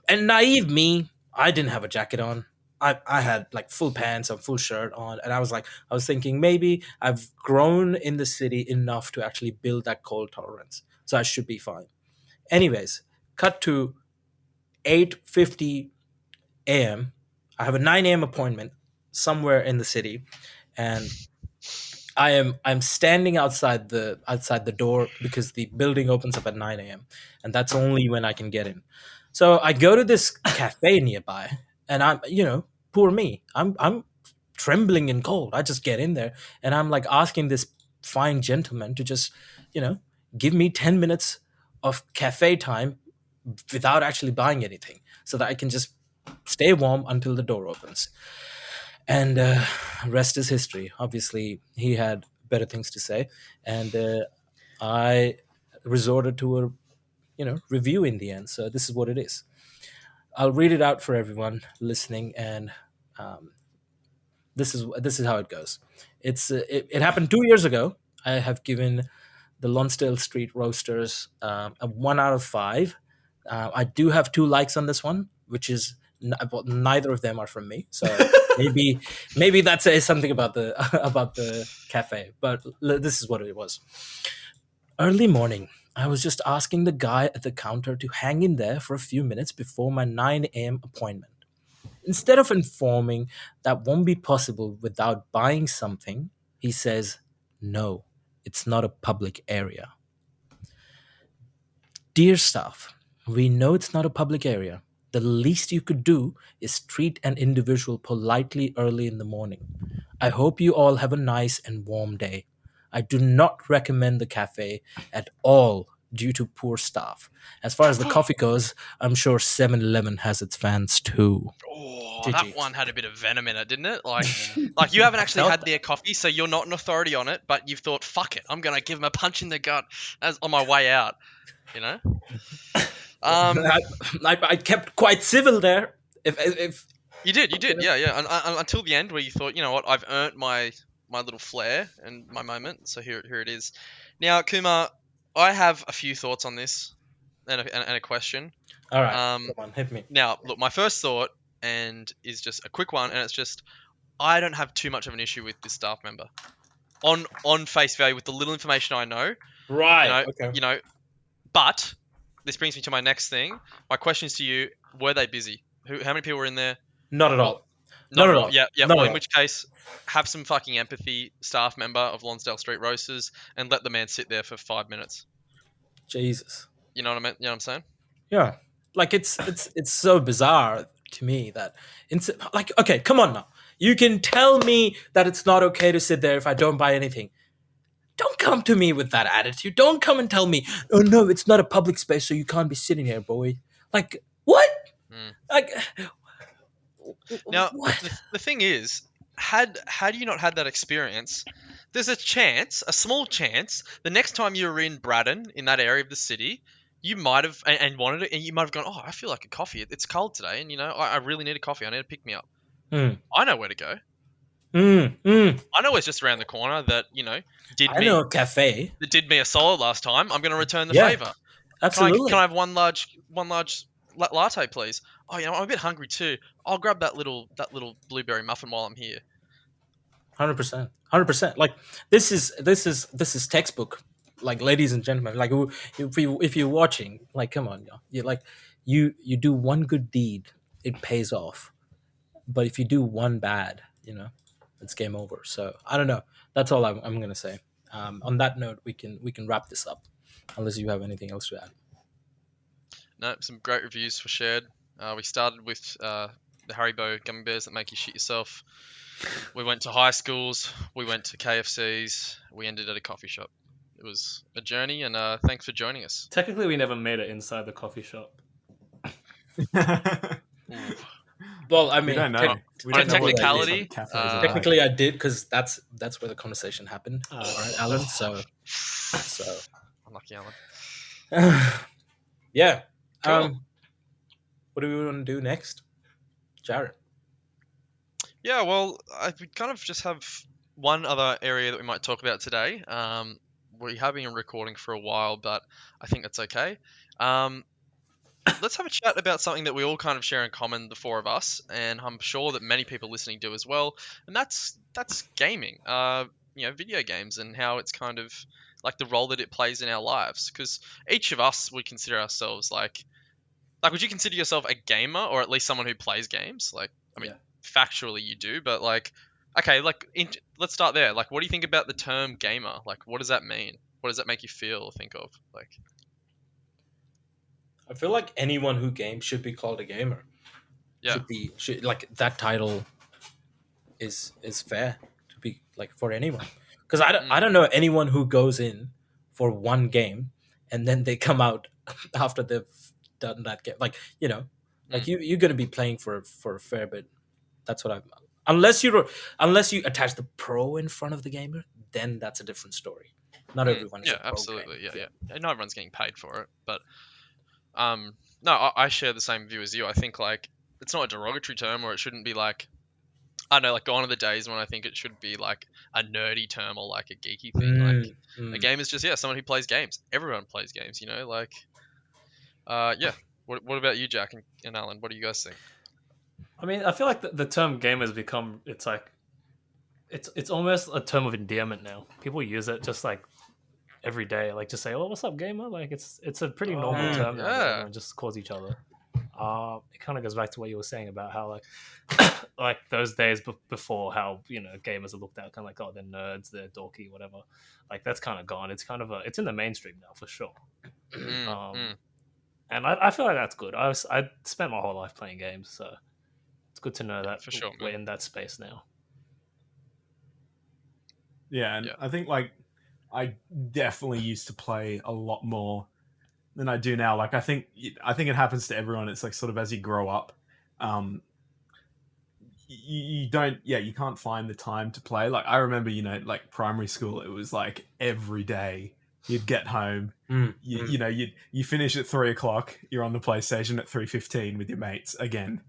And naive me, I didn't have a jacket on. I had like full pants and full shirt on, and I was thinking maybe I've grown in the city enough to actually build that cold tolerance, so I should be fine. Anyways, cut to 8:50 a.m. I have a 9 a.m. appointment somewhere in the city, and I'm standing outside the door because the building opens up at 9 a.m. and that's only when I can get in. So I go to this cafe nearby, and I'm poor me. I'm trembling in cold. I just get in there, and I'm like asking this fine gentleman to just give me 10 minutes of cafe time without actually buying anything, so that I can just stay warm until the door opens. And rest is history. Obviously, he had better things to say, and I resorted to a review in the end. So this is what it is. I'll read it out for everyone listening, and this is how it goes. It happened 2 years ago. I have given the Lonsdale Street Roasters a 1 out of 5. I do have 2 likes on this one, which is neither of them are from me. So maybe that says something about the cafe. But this is what it was. Early morning. I was just asking the guy at the counter to hang in there for a few minutes before my 9 a.m. appointment. Instead of informing that won't be possible without buying something, he says, "No, it's not a public area." Dear staff, we know it's not a public area. The least you could do is treat an individual politely early in the morning. I hope you all have a nice and warm day. I do not recommend the cafe at all due to poor staff. As far as the coffee goes, I'm sure 7-Eleven has its fans too. Oh, that GG. one had a bit of venom in it, didn't it? Like you haven't actually felt had their coffee, so you're not an authority on it, but you've thought, fuck it, I'm gonna give him a punch in the gut as on my way out. You know? I kept quite civil there. If You did, yeah. And until the end, where you thought, you know what, I've earned my little flair and my moment. So here it is. Now, Kumar, I have a few thoughts on this and a question. all right, Um, come on, hit me. Now, look, my first thought and is just a quick one, and it's just I don't have too much of an issue with this staff member on face value with the little information I know. Right. Okay. You know, but this brings me to my next thing. My questions to you: were they busy? How many people were in there? Not at all. Not Not at at all. all. Yeah, yeah. Not Well, at in all. which case, have some fucking empathy, staff member of Lonsdale Street Roasters, and let the man sit there for 5 minutes. Jesus. You know what I mean? You know what I'm saying? Yeah. Like it's so bizarre to me that like, okay, come on now. You can tell me that it's not okay to sit there if I don't buy anything. Don't come to me with that attitude. Don't come and tell me, oh no, it's not a public space, so you can't be sitting here, boy. Like, what? Mm. Like, Now, what? the thing is, had you not had that experience, there's a chance, a small chance, the next time you were in Braddon, in that area of the city, you might have and wanted it, and you might have gone, oh, I feel like a coffee. It's cold today, and I really need a coffee. I need to pick me up. Mm. I know where to go. Mm. I know it's just around the corner that I know a cafe. that did me a solid last time. I'm going to return the Yeah, favor. absolutely. Can I have one large latte, please? Oh, I'm a bit hungry too. I'll grab that little blueberry muffin while I'm here. 100%. 100%. Like this is textbook. Like, ladies and gentlemen, like, if you're watching, like, come on, y'all. You do one good deed, it pays off. But if you do one bad, it's game over. So I don't know. That's all I'm gonna say. On that note, we can wrap this up, unless you have anything else to add. No, some great reviews were shared. We started with the Haribo gummy bears that make you shit yourself. We went to high schools. We went to KFCs. We ended at a coffee shop. It was a journey, and thanks for joining us. Technically, we never made it inside the coffee shop. Well, I We mean, don't know. We don't know what technicality, these cafes are like. technically, I did, because that's where the conversation happened. Oh. Right, Alan. So Unlucky Alan. yeah. Cool. What do we want to do next, Jared? Yeah, well, we kind of just have one other area that we might talk about today. We have been recording for a while, but I think that's okay. Let's have a chat about something that we all kind of share in common, the four of us, and I'm sure that many people listening do as well. And that's gaming. Video games, and how it's kind of like the role that it plays in our lives. Because each of us would consider ourselves like, would you consider yourself a gamer, or at least someone who plays games? Like, I mean, factually you do, but like, okay, like let's start there. Like, what do you think about the term gamer? Like, what does that mean? What does that make you feel or think of? Like, I feel like anyone who games should be called a gamer. Yeah. Should like, that title is fair to be, like, for anyone. Because I don't know anyone who goes in for one game and then they come out after they've done that game. Like, you're gonna be playing for a fair bit. That's what unless you attach the pro in front of the gamer, then that's a different story. Not everyone is a pro absolutely. gamer. Yeah. Not everyone's getting paid for it, but no, I share the same view as you. I think, like, it's not a derogatory term, or it shouldn't be like, I don't know, like, gone are the days when I think it should be like a nerdy term or like a geeky thing. A game is just someone who plays games. Everyone plays games, like. What about you, Jack and Alan? What do you guys think? I mean, I feel like the term gamer has become, it's like, it's almost a term of endearment now. People use it just like every day, like, just say, "Oh, what's up, gamer?" Like, it's a pretty normal term now that everyone just calls each other. It kind of goes back to what you were saying about how, like, like those days before, how gamers are looked at kind of like, oh, they're nerds, they're dorky, whatever. Like, that's kind of gone. It's kind of it's in the mainstream now for sure. And I feel like that's good. I spent my whole life playing games, so it's good to know Yeah, that for sure, we're man. in that space now. Yeah, and Yeah. I think like I definitely used to play a lot more than I do now. Like I think it happens to everyone. It's like sort of as you grow up, um, you don't you can't find the time to play. Like I remember, like primary school, it was like every day you'd get home. You finish at 3 o'clock. You're on the PlayStation at 3:15 with your mates again,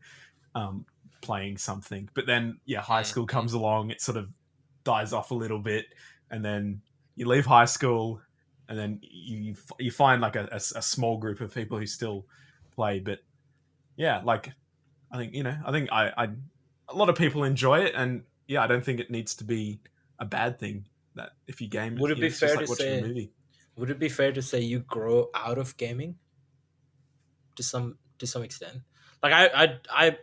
um, playing something. But then high Mm, school mm. comes along. It sort of dies off a little bit, and then you leave high school, and then you find like a small group of people who still play. But yeah, like I think a lot of people enjoy it, and I don't think it needs to be a bad thing that if you game it, Would it be it's just fair like to watching a say? movie. Would it be fair to say you grow out of gaming to some extent? Like I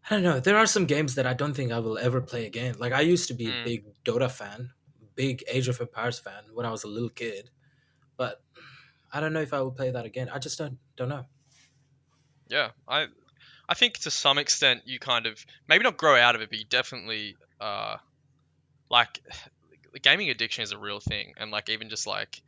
don't know. There are some games that I don't think I will ever play again. Like I used to be a Mm. big Dota fan, big Age of Empires fan when I was a little kid, but I don't know if I will play that again. I just don't know. Yeah, I think to some extent you kind of maybe not grow out of it, but you definitely like gaming addiction is a real thing, and like even just like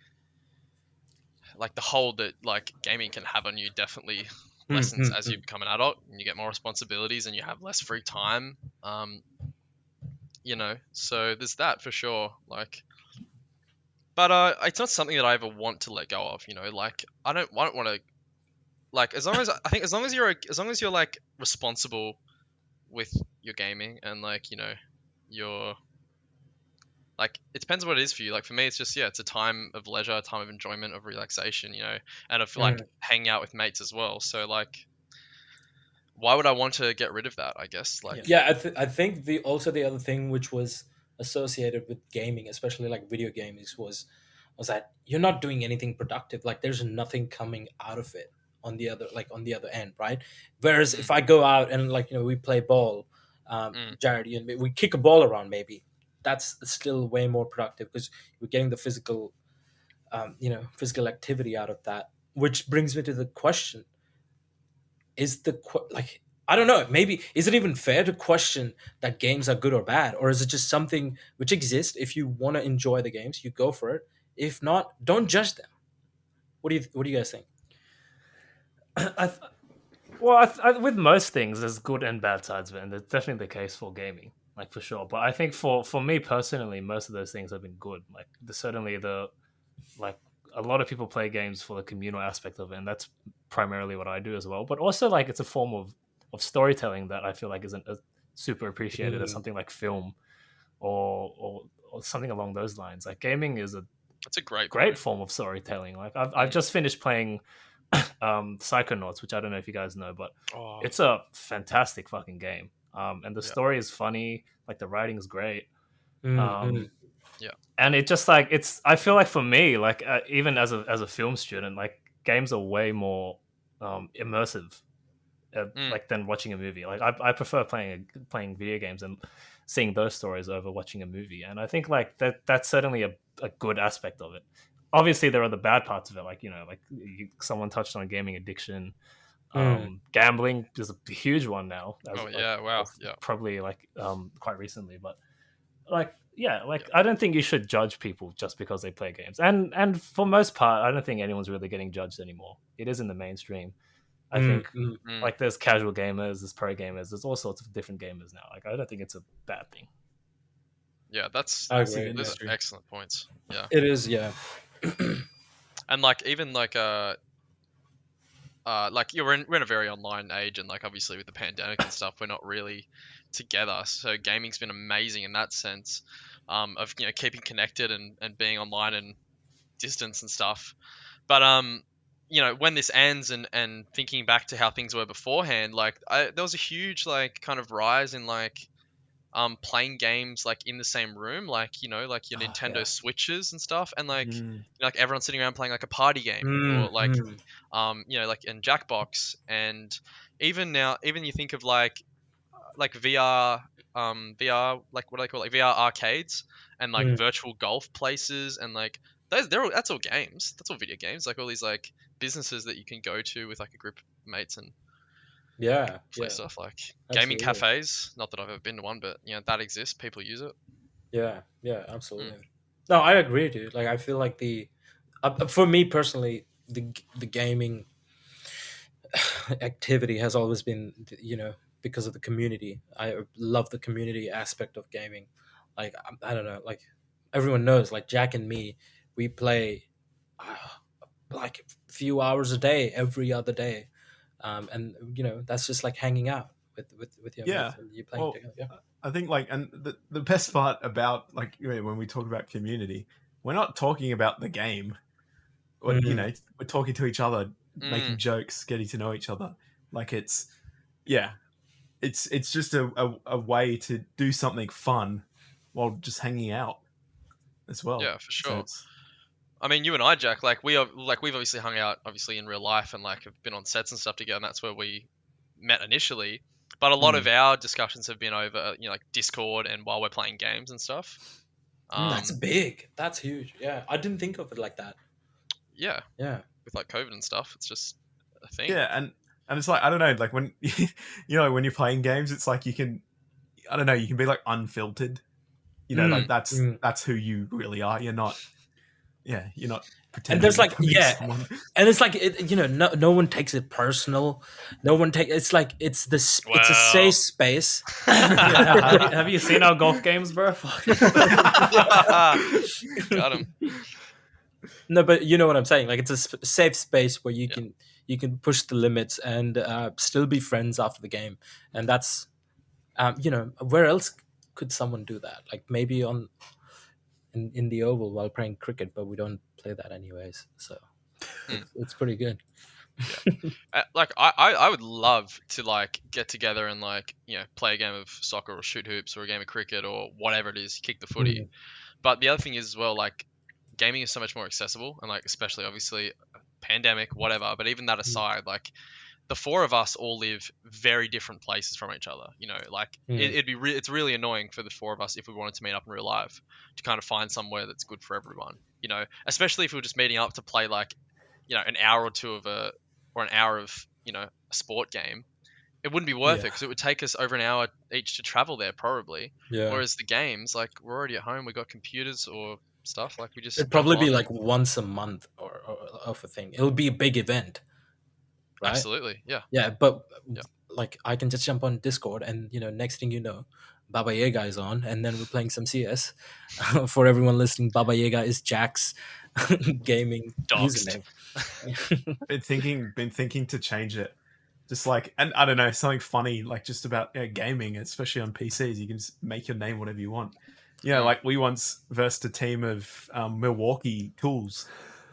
the hold that like gaming can have on you definitely lessens as you become an adult and you get more responsibilities and you have less free time. So there's that for sure. Like, but it's not something that I ever want to let go of. Like I don't want to like as long as I think as long as you're like responsible with your gaming and like you're like it depends what it is for you. Like for me, it's just it's a time of leisure, a time of enjoyment, of relaxation, and of like hanging out with mates as well. So like, why would I want to get rid of that? I guess like Yeah, I think the other thing which was associated with gaming, especially like video games, was that you're not doing anything productive. Like there's nothing coming out of it on the other end, right? Whereas mm, if I go out and we play ball, mm, Jared, we kick a ball around, maybe that's still way more productive because we're getting the physical activity out of that. Which brings me to the question: is like I don't know, maybe is it even fair to question that games are good or bad, or is it just something which exists? If you want to enjoy the games, you go for it. If not, don't judge them. What do you guys think? I, th- well, with most things, there's good and bad sides of it, and that's definitely the case for gaming, like for sure. But I think for me personally, most of those things have been good. Like certainly the like a lot of people play games for the communal aspect of it, and that's primarily what I do as well. But also like it's a form of storytelling that I feel like isn't super appreciated as Mm, something like film or something along those lines. Like gaming is a that's a great great point. form of storytelling. Like I've Mm. just finished playing Psychonauts, which I don't know if you guys know, but Oh, it's a fantastic fucking game. And the yeah, story is funny, like the writing's great. mm, Um, mm, yeah, and it just like it's. I feel like for me, like even as a film student, like games are way more immersive, mm, like than watching a movie. Like I prefer playing video games and seeing those stories over watching a movie. And I think like that's certainly a good aspect of it. Obviously, there are the bad parts of it, like like someone touched on gaming addiction. mm. Gambling is a huge one now, as oh like yeah, wow, as yeah, probably like quite recently. But like yeah, yeah, like I don't think you should judge people just because they play games. And for most part, I don't think anyone's really getting judged anymore. It is in the mainstream. I Mm, think mm. mm, like there's casual gamers, there's pro gamers, there's all sorts of different gamers now. Like I don't think it's a bad thing. yeah. That's I Massive agree. those are industry. excellent points. Yeah, It is, yeah. and like even like we're in a very online age, and like obviously with the pandemic and stuff, we're not really together. So gaming's been amazing in that sense, of keeping connected and being online and distance and stuff. But when this ends and thinking back to how things were beforehand, like there was a huge like kind of rise in like playing games like in the same room, like like your Oh, Nintendo yeah. Switches and stuff, and like Mm. like everyone sitting around playing like a party game Mm, or like mm. like in Jackbox. And even now, even you think of like VR, like what do they call it? Like VR arcades and like Mm. virtual golf places and like that's all games. That's all video games. Like all these like businesses that you can go to with like a group of mates and Yeah, play yeah, stuff like gaming absolutely. cafes. Not that I've ever been to one, but that exists. People use it. Yeah, yeah, absolutely. No, I agree, dude. Like, I feel like for me personally, the gaming activity has always been, because of the community. I love the community aspect of gaming. Like, I don't know, like everyone knows, like Jack and me, we play uh, like a few hours a day, every other day, and that's just like hanging out with your Yeah. mates and you playing Well, together. Yeah. I think like, and the best part about like when we talk about community, we're not talking about the game. Or, Mhm. we're talking to each other, making Mm, jokes, getting to know each other. Like yeah, it's just a way to do something fun while just hanging out as well. yeah, for So sure. it's I mean, you and I, Jack, like we've obviously hung out obviously in real life and like have been on sets and stuff together, and that's where we met initially. But a lot of our discussions have been over, like Discord and while we're playing games and stuff. That's big. That's huge. Yeah, I didn't think of it like that. Yeah, Yeah. with like COVID and stuff, it's just a thing. yeah, and it's like I don't know, like when when you're playing games, it's like you can I don't know, you can be like unfiltered. Like Mm, mm. that's who you really are. You're not And pretending there's to like, becoming yeah, someone. and it's like no one takes it personal. No one take it's like it's a Well, safe space. Yeah, have you seen our golf games, bro? got him. No, but you know what I'm saying. Like, it's a safe space where Yeah. you can push the limits and still be friends after the game. And that's where else could someone do that? Like, maybe in the oval while playing cricket, but we don't play that anyways. So Hmm. it's pretty good. Like I would love to like get together and like play a game of soccer or shoot hoops or a game of cricket or whatever it is, kick the footy. Mm. But the other thing is as well, like gaming is so much more accessible, and like especially obviously pandemic, whatever. But even that aside, like the four of us all live very different places from each other. Like Mm. it's really annoying for the four of us if we wanted to meet up in real life to kind of find somewhere that's good for everyone. Especially if we were just meeting up to play like an hour or two of or an hour of a sport game. It wouldn't be worth it Yeah. because it would take us over an hour each to travel there probably. Yeah. Whereas the games, like we're already at home, we got computers or stuff, like we just It'd jump probably be on. like once a month or of a thing. It'll be a big event, right? Absolutely, yeah. Yeah, but Yeah. like I can just jump on Discord and next thing you know, Baba Yaga is on and then we're playing some CS. For everyone listening, Baba Yaga is Jack's gaming Doxed. username. Been thinking to change it. Just like, and I don't know, something funny like just about gaming, especially on PCs. You can just make your name whatever you want. Like we once versed a team of Milwaukee Tools.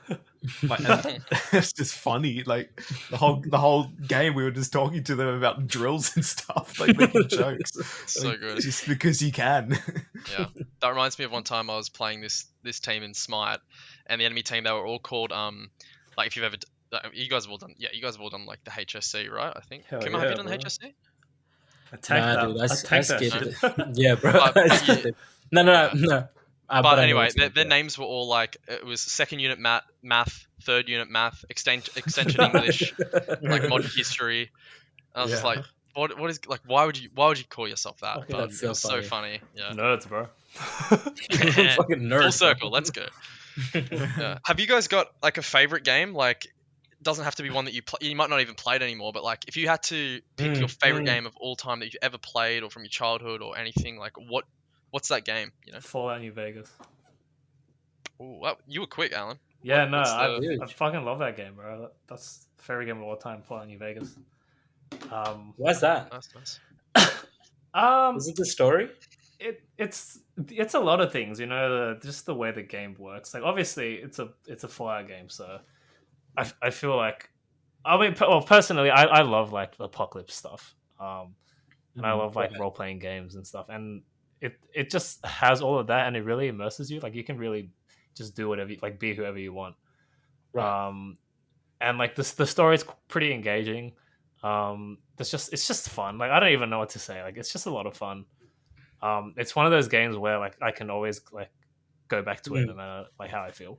And it's just funny. Like the whole game, we were just talking to them about drills and stuff, like making jokes. So Like, good. just because you can. Yeah, that reminds me of one time I was playing this team in Smite, and the enemy team, they were all called like if you've ever you guys have all done like the HSC, right? I think. Hell Kumar, have yeah, you done the bro. HSC? I tanked Nah, that. dude, I I tanked that skipped shit. it. Yeah, bro. But I skipped it. No. Yeah. But I know anyway, what you mean, their yeah. names were all like it was second unit math, third unit math, extension English, like modern history. I was just Yeah. like, what is like? Why would you call yourself that? Okay, But That's it so was so funny. funny. Yeah. Nerds, bro. Fucking nerd. Full circle. Let's go. Yeah. Have you guys got like a favorite game? Like, it doesn't have to be one that you might not even play it anymore. But like, if you had to pick your favorite game of all time that you've ever played, or from your childhood, or anything, like what's that game? Fallout New Vegas. Ooh, well, you were quick, Alan. Yeah, no, what's I the- fucking love that game, bro. That's favorite game of all time. Fallout New Vegas. Why's that? Nice. Is it the story? It's a lot of things, just the way the game works. Like obviously it's a Fallout game, so I feel like personally I love like the apocalypse stuff, and I love like Right. role playing games and stuff, and it just has all of that, and it really immerses you. Like you can really just do whatever, like be whoever you want. Right. And like the story's pretty engaging. It's just fun. Like I don't even know what to say. Like it's just a lot of fun. It's one of those games where like I can always like go back to it no matter like how I feel.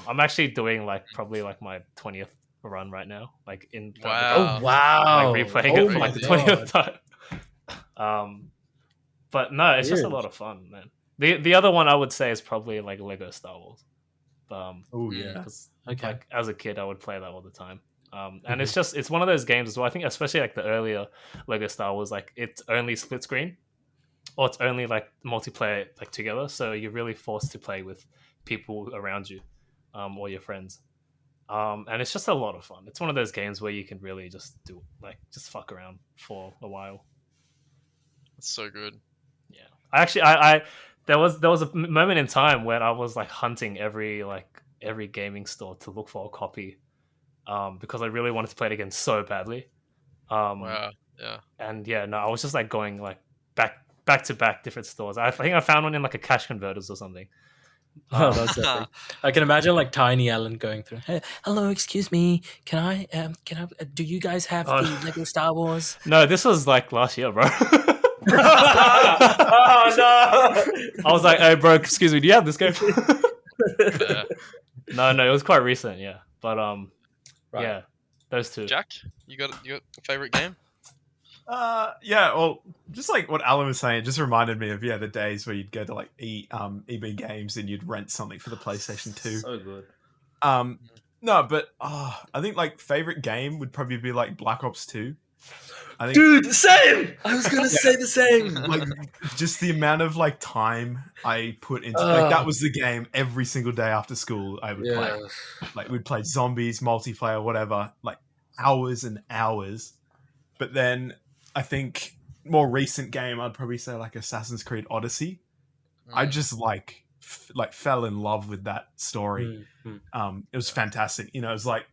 I'm actually doing like probably like my 20th run right now, like in Wow. Oh wow! like replaying Oh it for like the crazy. 20th time. But no, it's just a Weird. lot of fun, man. The other one I would say is probably like Lego Star Wars. Oh yeah. Because Okay. like as a kid, I would play that all the time. And it's one of those games as well. I think especially like the earlier Lego Star Wars, like it's only split screen, or it's only like multiplayer like together. So you're really forced to play with people around you, or your friends. And it's just a lot of fun. It's one of those games where you can really just just fuck around for a while. That's so good. Yeah, I there was a moment in time when I was like hunting every gaming store to look for a copy, because I really wanted to play it again so badly. Wow. Yeah. And yeah, no, I was just like going like back to back different stores. I think I found one in like a cash converters or something. Oh, that's epic. I can imagine like Tiny Alan going through. Hey, hello, excuse me. Can I? Do you guys have Oh. the Lego Star Wars? No, this was like last year, bro. Oh no! I was like, hey, bro, excuse me, do you have this game? Yeah. No, it was quite recent, yeah. But Right. yeah, those two. Jack, you got a favorite game? Yeah, well, just like what Alan was saying, it just reminded me of the days where you'd go to like EB Games and you'd rent something for the PlayStation 2. So good. No, but I think like favorite game would probably be like Black Ops 2. I think Dude, same. I was gonna say the same. like just the amount of like time I put into like that was the game every single day after school I would play. Like we'd play zombies, multiplayer, whatever, like hours and hours. But then I think more recent game I'd probably say like Assassin's Creed Odyssey. I just like fell in love with that story. It was fantastic. You know, it was like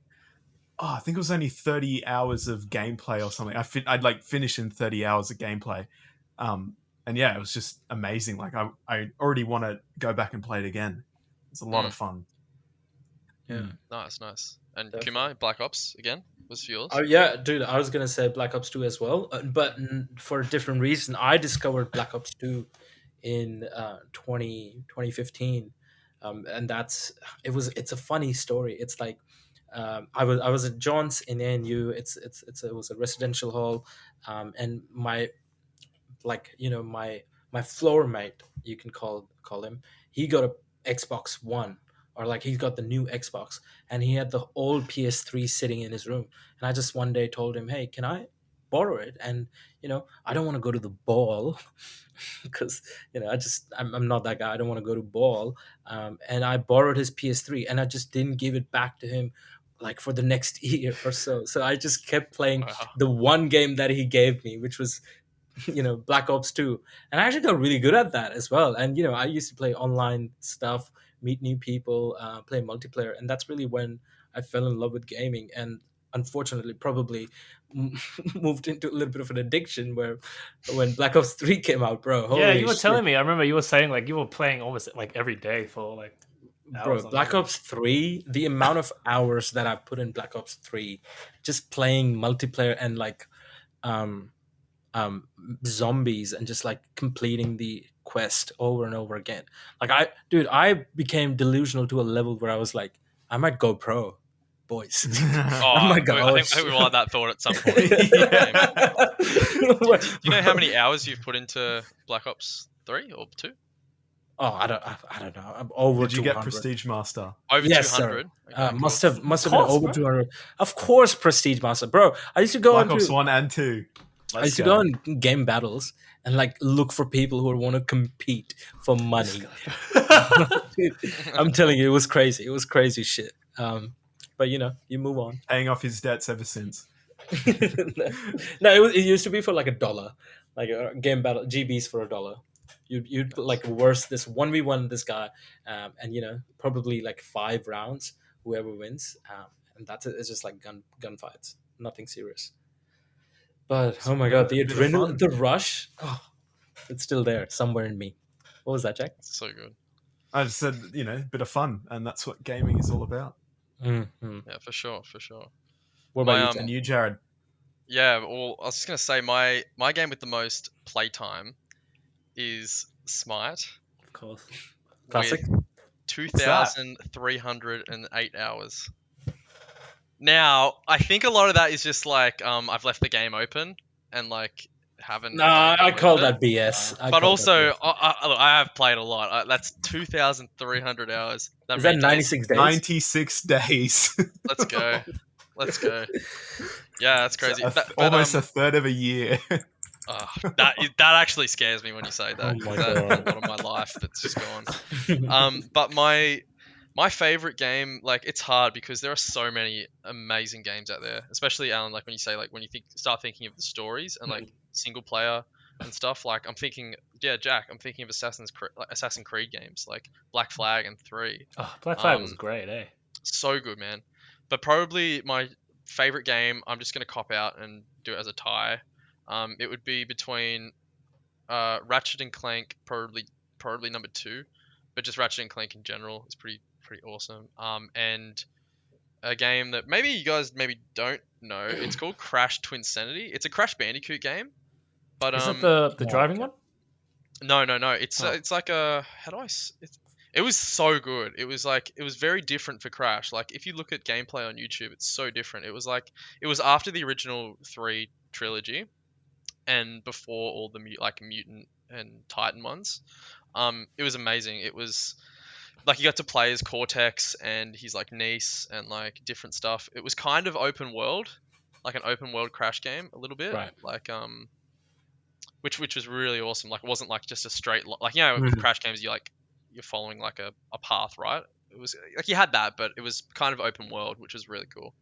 I think it was only 30 hours of gameplay or something. I'd like finish in 30 hours of gameplay. And yeah, it was just amazing. Like I already want to go back and play it again. It's a lot of fun. Yeah. Nice. And Definitely. Kumar, Black Ops again was yours. Oh yeah, dude. I was gonna say Black Ops 2 as well, but for a different reason. I discovered Black Ops 2 in 2015, and it's a funny story. It's like I was at John's in ANU. It was a residential hall, and my my floor mate, you can call him. He got a Xbox One, or like he got the new Xbox, and he had the old PS3 sitting in his room. And I just one day told him, "Hey, can I borrow it?" And I don't want to go to the ball because I'm not that guy. I don't want to go to ball. And I borrowed his PS3, and I just didn't give it back to him like for the next year or so. So I just kept playing the one game that he gave me, which was Black Ops 2. And I actually got really good at that as well. And I used to play online stuff, meet new people, play multiplayer, and that's really when I fell in love with gaming. And unfortunately probably moved into a little bit of an addiction where when Black Ops 3 came out, bro. Yeah, holy you were shit. telling me. I remember you were saying like you were playing almost like every day for like hours Bro, on Black end. Ops 3, the amount of hours that I put in Black Ops 3 just playing multiplayer and like zombies and just like completing the quest over and over again. Like I became delusional to a level where I was like, I might go pro, boys. Oh my God. I think we all had that thought at some point. Do you know how many hours you've put into Black Ops 3 or 2? Oh, I don't know. I'm over. Did you 200. get Prestige Master? Over Yes, 200? sir. Okay, cool. Must have been course, over bro. 200. Of course, Prestige Master, bro. I used to go Black Ops into 1 and 2. I used to go on game battles and like look for people who want to compete for money. Dude, I'm telling you, it was crazy. It was crazy shit. But you move on. Paying off his debts ever since. No, it used to be for like $1, like a game battle GBs for $1. You'd like worse this 1v1 this guy, and probably like 5 rounds, whoever wins, and that's it. It's just like gunfights, nothing serious. But oh my god, the bit of fun. adrenaline, the rush, it's still there somewhere in me. What was that, Jack? So good. I just said, a bit of fun, and that's what gaming is all about. Mm-hmm. Yeah, for sure. What My, about you, And you, Jared? Yeah, well, I was just going to say my game with the most playtime is Smite. Of course. Classic. 2,308 hours. Now, I think a lot of that is just like I've left the game open and like haven't. Nah, like, I call downloaded it. that BS. But also, I have played a lot. That's 2,300 hours. Is many that days. 96 days? 96 days. Let's go. Let's go. Yeah, that's crazy. Almost a third of a year. That actually scares me when you say that. Oh 'cause my that's God. a lot of my life that's just gone. But my favorite game, like, it's hard because there are so many amazing games out there. Especially Alan, like when you say, like, when you start thinking of the stories and like single player and stuff. Like I'm thinking, Jack, I'm thinking of Assassin's Creed games like Black Flag and 3. Oh, Black Flag was great, eh? So good, man. But probably my favorite game, I'm just gonna cop out and do it as a tie. It would be between Ratchet and Clank, probably number 2, but just Ratchet and Clank in general is pretty awesome. And a game that maybe you guys don't know, it's called Crash Twinsanity. It's a Crash Bandicoot game, but Is it the driving one? No. It's like a it was so good. It was very different for Crash. Like if you look at gameplay on YouTube, it's so different. It was after the original 3 trilogy and before all the Mutant and Titan ones. It was amazing. It was like you got to play as Cortex and his like niece and like different stuff. It was kind of open world, like an open world Crash game a little bit, Right. like which was really awesome. Like it wasn't like just a straight like with Crash games you're following like a path, right? It was like you had that, but it was kind of open world, which was really cool.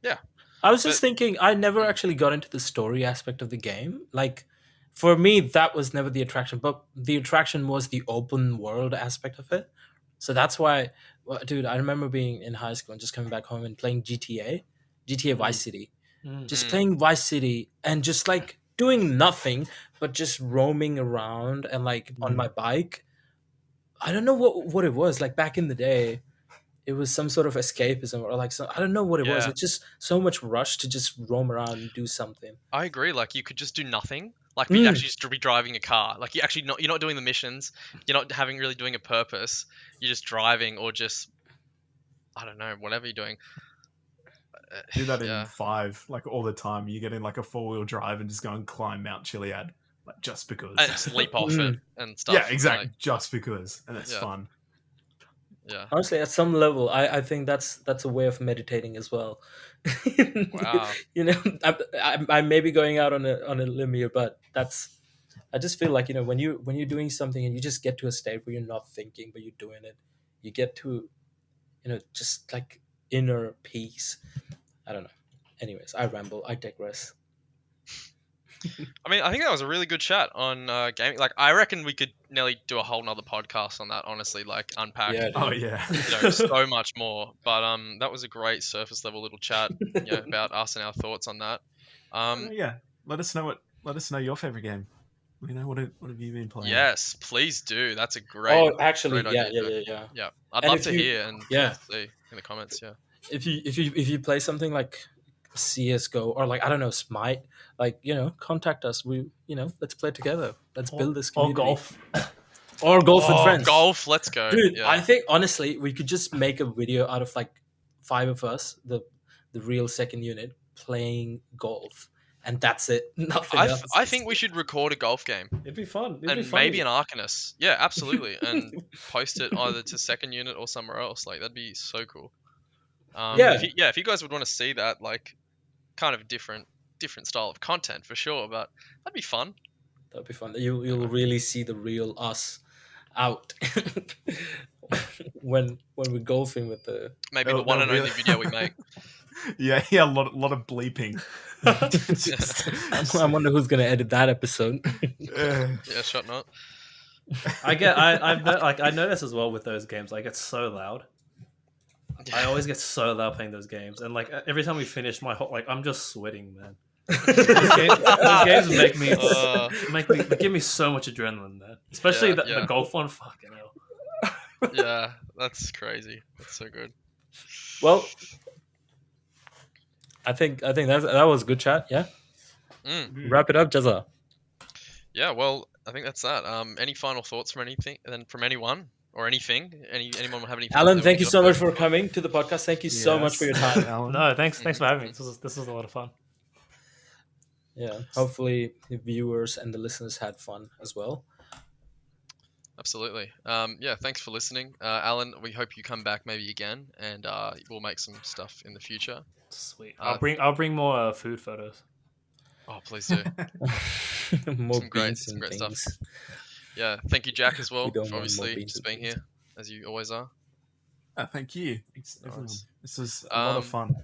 Yeah. I was just thinking, I never actually got into the story aspect of the game. Like, for me, that was never the attraction, but the attraction was the open world aspect of it. So that's why, dude, I remember being in high school and just coming back home and playing GTA Vice City. Just playing Vice City and just like doing nothing, but just roaming around and like on my bike. I don't know what it was. Like back in the day, it was some sort of escapism or like I don't know what it was. It's just so much rush to just roam around and do something. I agree. Like you could just do nothing. Like you actually just be driving a car. Like you're not doing the missions. You're not really doing a purpose. You're just driving or just I don't know, whatever you're doing. Do that in 5, like all the time. You get in like a 4-wheel drive and just go and climb Mount Chiliad, like just because. And just leap off it and stuff. Yeah, exactly. Just because, and it's fun. Yeah. Honestly, at some level, I think that's a way of meditating as well. Wow. You know, I may be going out on a limb here, but I just feel like, you know, when you're doing something and you just get to a state where you're not thinking but you're doing it, you get to, you know, just like inner peace. I don't know. Anyways, I ramble. I digress. I mean, I think that was a really good chat on gaming. Like, I reckon we could nearly do a whole nother podcast on that. Honestly, like unpack. Yeah, Oh yeah. You know, so much more. But that was a great surface level little chat, you know, about us and our thoughts on that. Yeah. Let us know your favorite game. You know, what have you been playing? Yes, please do. That's a great. Oh, actually, great idea. yeah. I'd And love if to you- hear and yeah. see in the comments. Yeah. If you play something like CS:GO or like I don't know Smite, like, you know, contact us. We, you know, let's play together. Let's build this Or community. golf. Or golf with friends. Golf, let's go. Dude, Yeah. I think honestly we could just make a video out of like 5 of us, the real second unit, playing golf, and that's it. Nothing else. I think we should record a golf game It'd be fun. It'd be and funny. maybe an Arcanus. Yeah, absolutely, and post it either to second unit or somewhere else. Like that'd be so cool. Yeah. If you guys would want to see that, like, kind of different style of content for sure, but that'd be fun. That'd be fun. You'll really see the real us out when we're golfing with the. Maybe the one and only video we make. Yeah, a lot of bleeping. I wonder who's gonna edit that episode. Yeah, shut not. I notice as well with those games, like it's so loud. I always get so loud playing those games, and like every time we finish, I'm just sweating, man. Those games make me give me so much adrenaline, man. Especially the golf one. Fucking hell. Yeah, that's crazy. That's so good. Well, I think that was a good chat. Yeah. Wrap it up, Jazza. Yeah, well, that's that. Any final thoughts from anything? Then from anyone or anything? Anyone have anything? Alan, that we thank you get so off much for coming to the podcast. Thank you so much for your time. Alan. No, thanks for having me. This was a lot of fun. Yeah, hopefully the viewers and the listeners had fun as well. Absolutely. Yeah, thanks for listening. Alan, we hope you come back maybe again, and we'll make some stuff in the future. Sweet. I'll bring more food photos. Oh, please do. More Some great beans and stuff. things. Yeah, thank you, Jack, as well, We don't for want more obviously beans just and being things. here, as you always are. Thank you. Thanks, everyone. Nice. This was a lot of fun.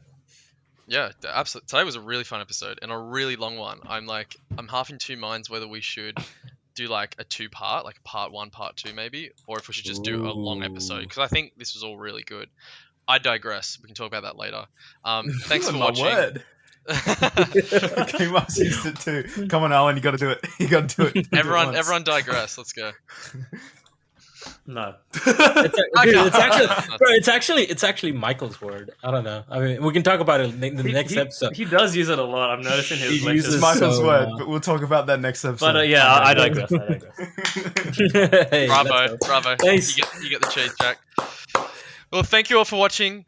Yeah, absolutely. Today was a really fun episode and a really long one. I'm half in two minds whether we should do like a 2-part, like part 1, part 2 maybe, or if we should just do a long episode, because I think this was all really good. I digress. We can talk about that later. Thanks for My watching. word. Kumar used it too. Come on, Alan, you got to do it. You got to do it. Do it once. Everyone digress. Let's go. No. It's actually Michael's word. I don't know. I mean, we can talk about it in the next episode. He does use it a lot. I'm noticing his He lectures. uses It's Michael's So, word, but we'll talk about that next episode. But yeah, I digress. Hey, Bravo, let's go. bravo. Thanks. You get the cheese, Jack. Well, thank you all for watching.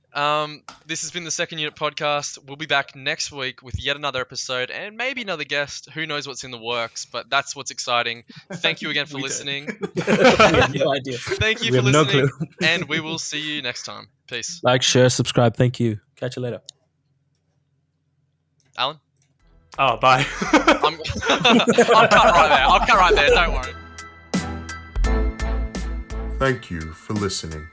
This has been the Second Unit Podcast. We'll be back next week with yet another episode and maybe another guest. Who knows what's in the works, but that's what's exciting. Thank you again for listening. We have no idea. Thank you We for have no listening, clue. and we will see you next time. Peace. Like, share, subscribe. Thank you. Catch you later. Alan? Oh, bye. I'll cut right there. Don't worry. Thank you for listening.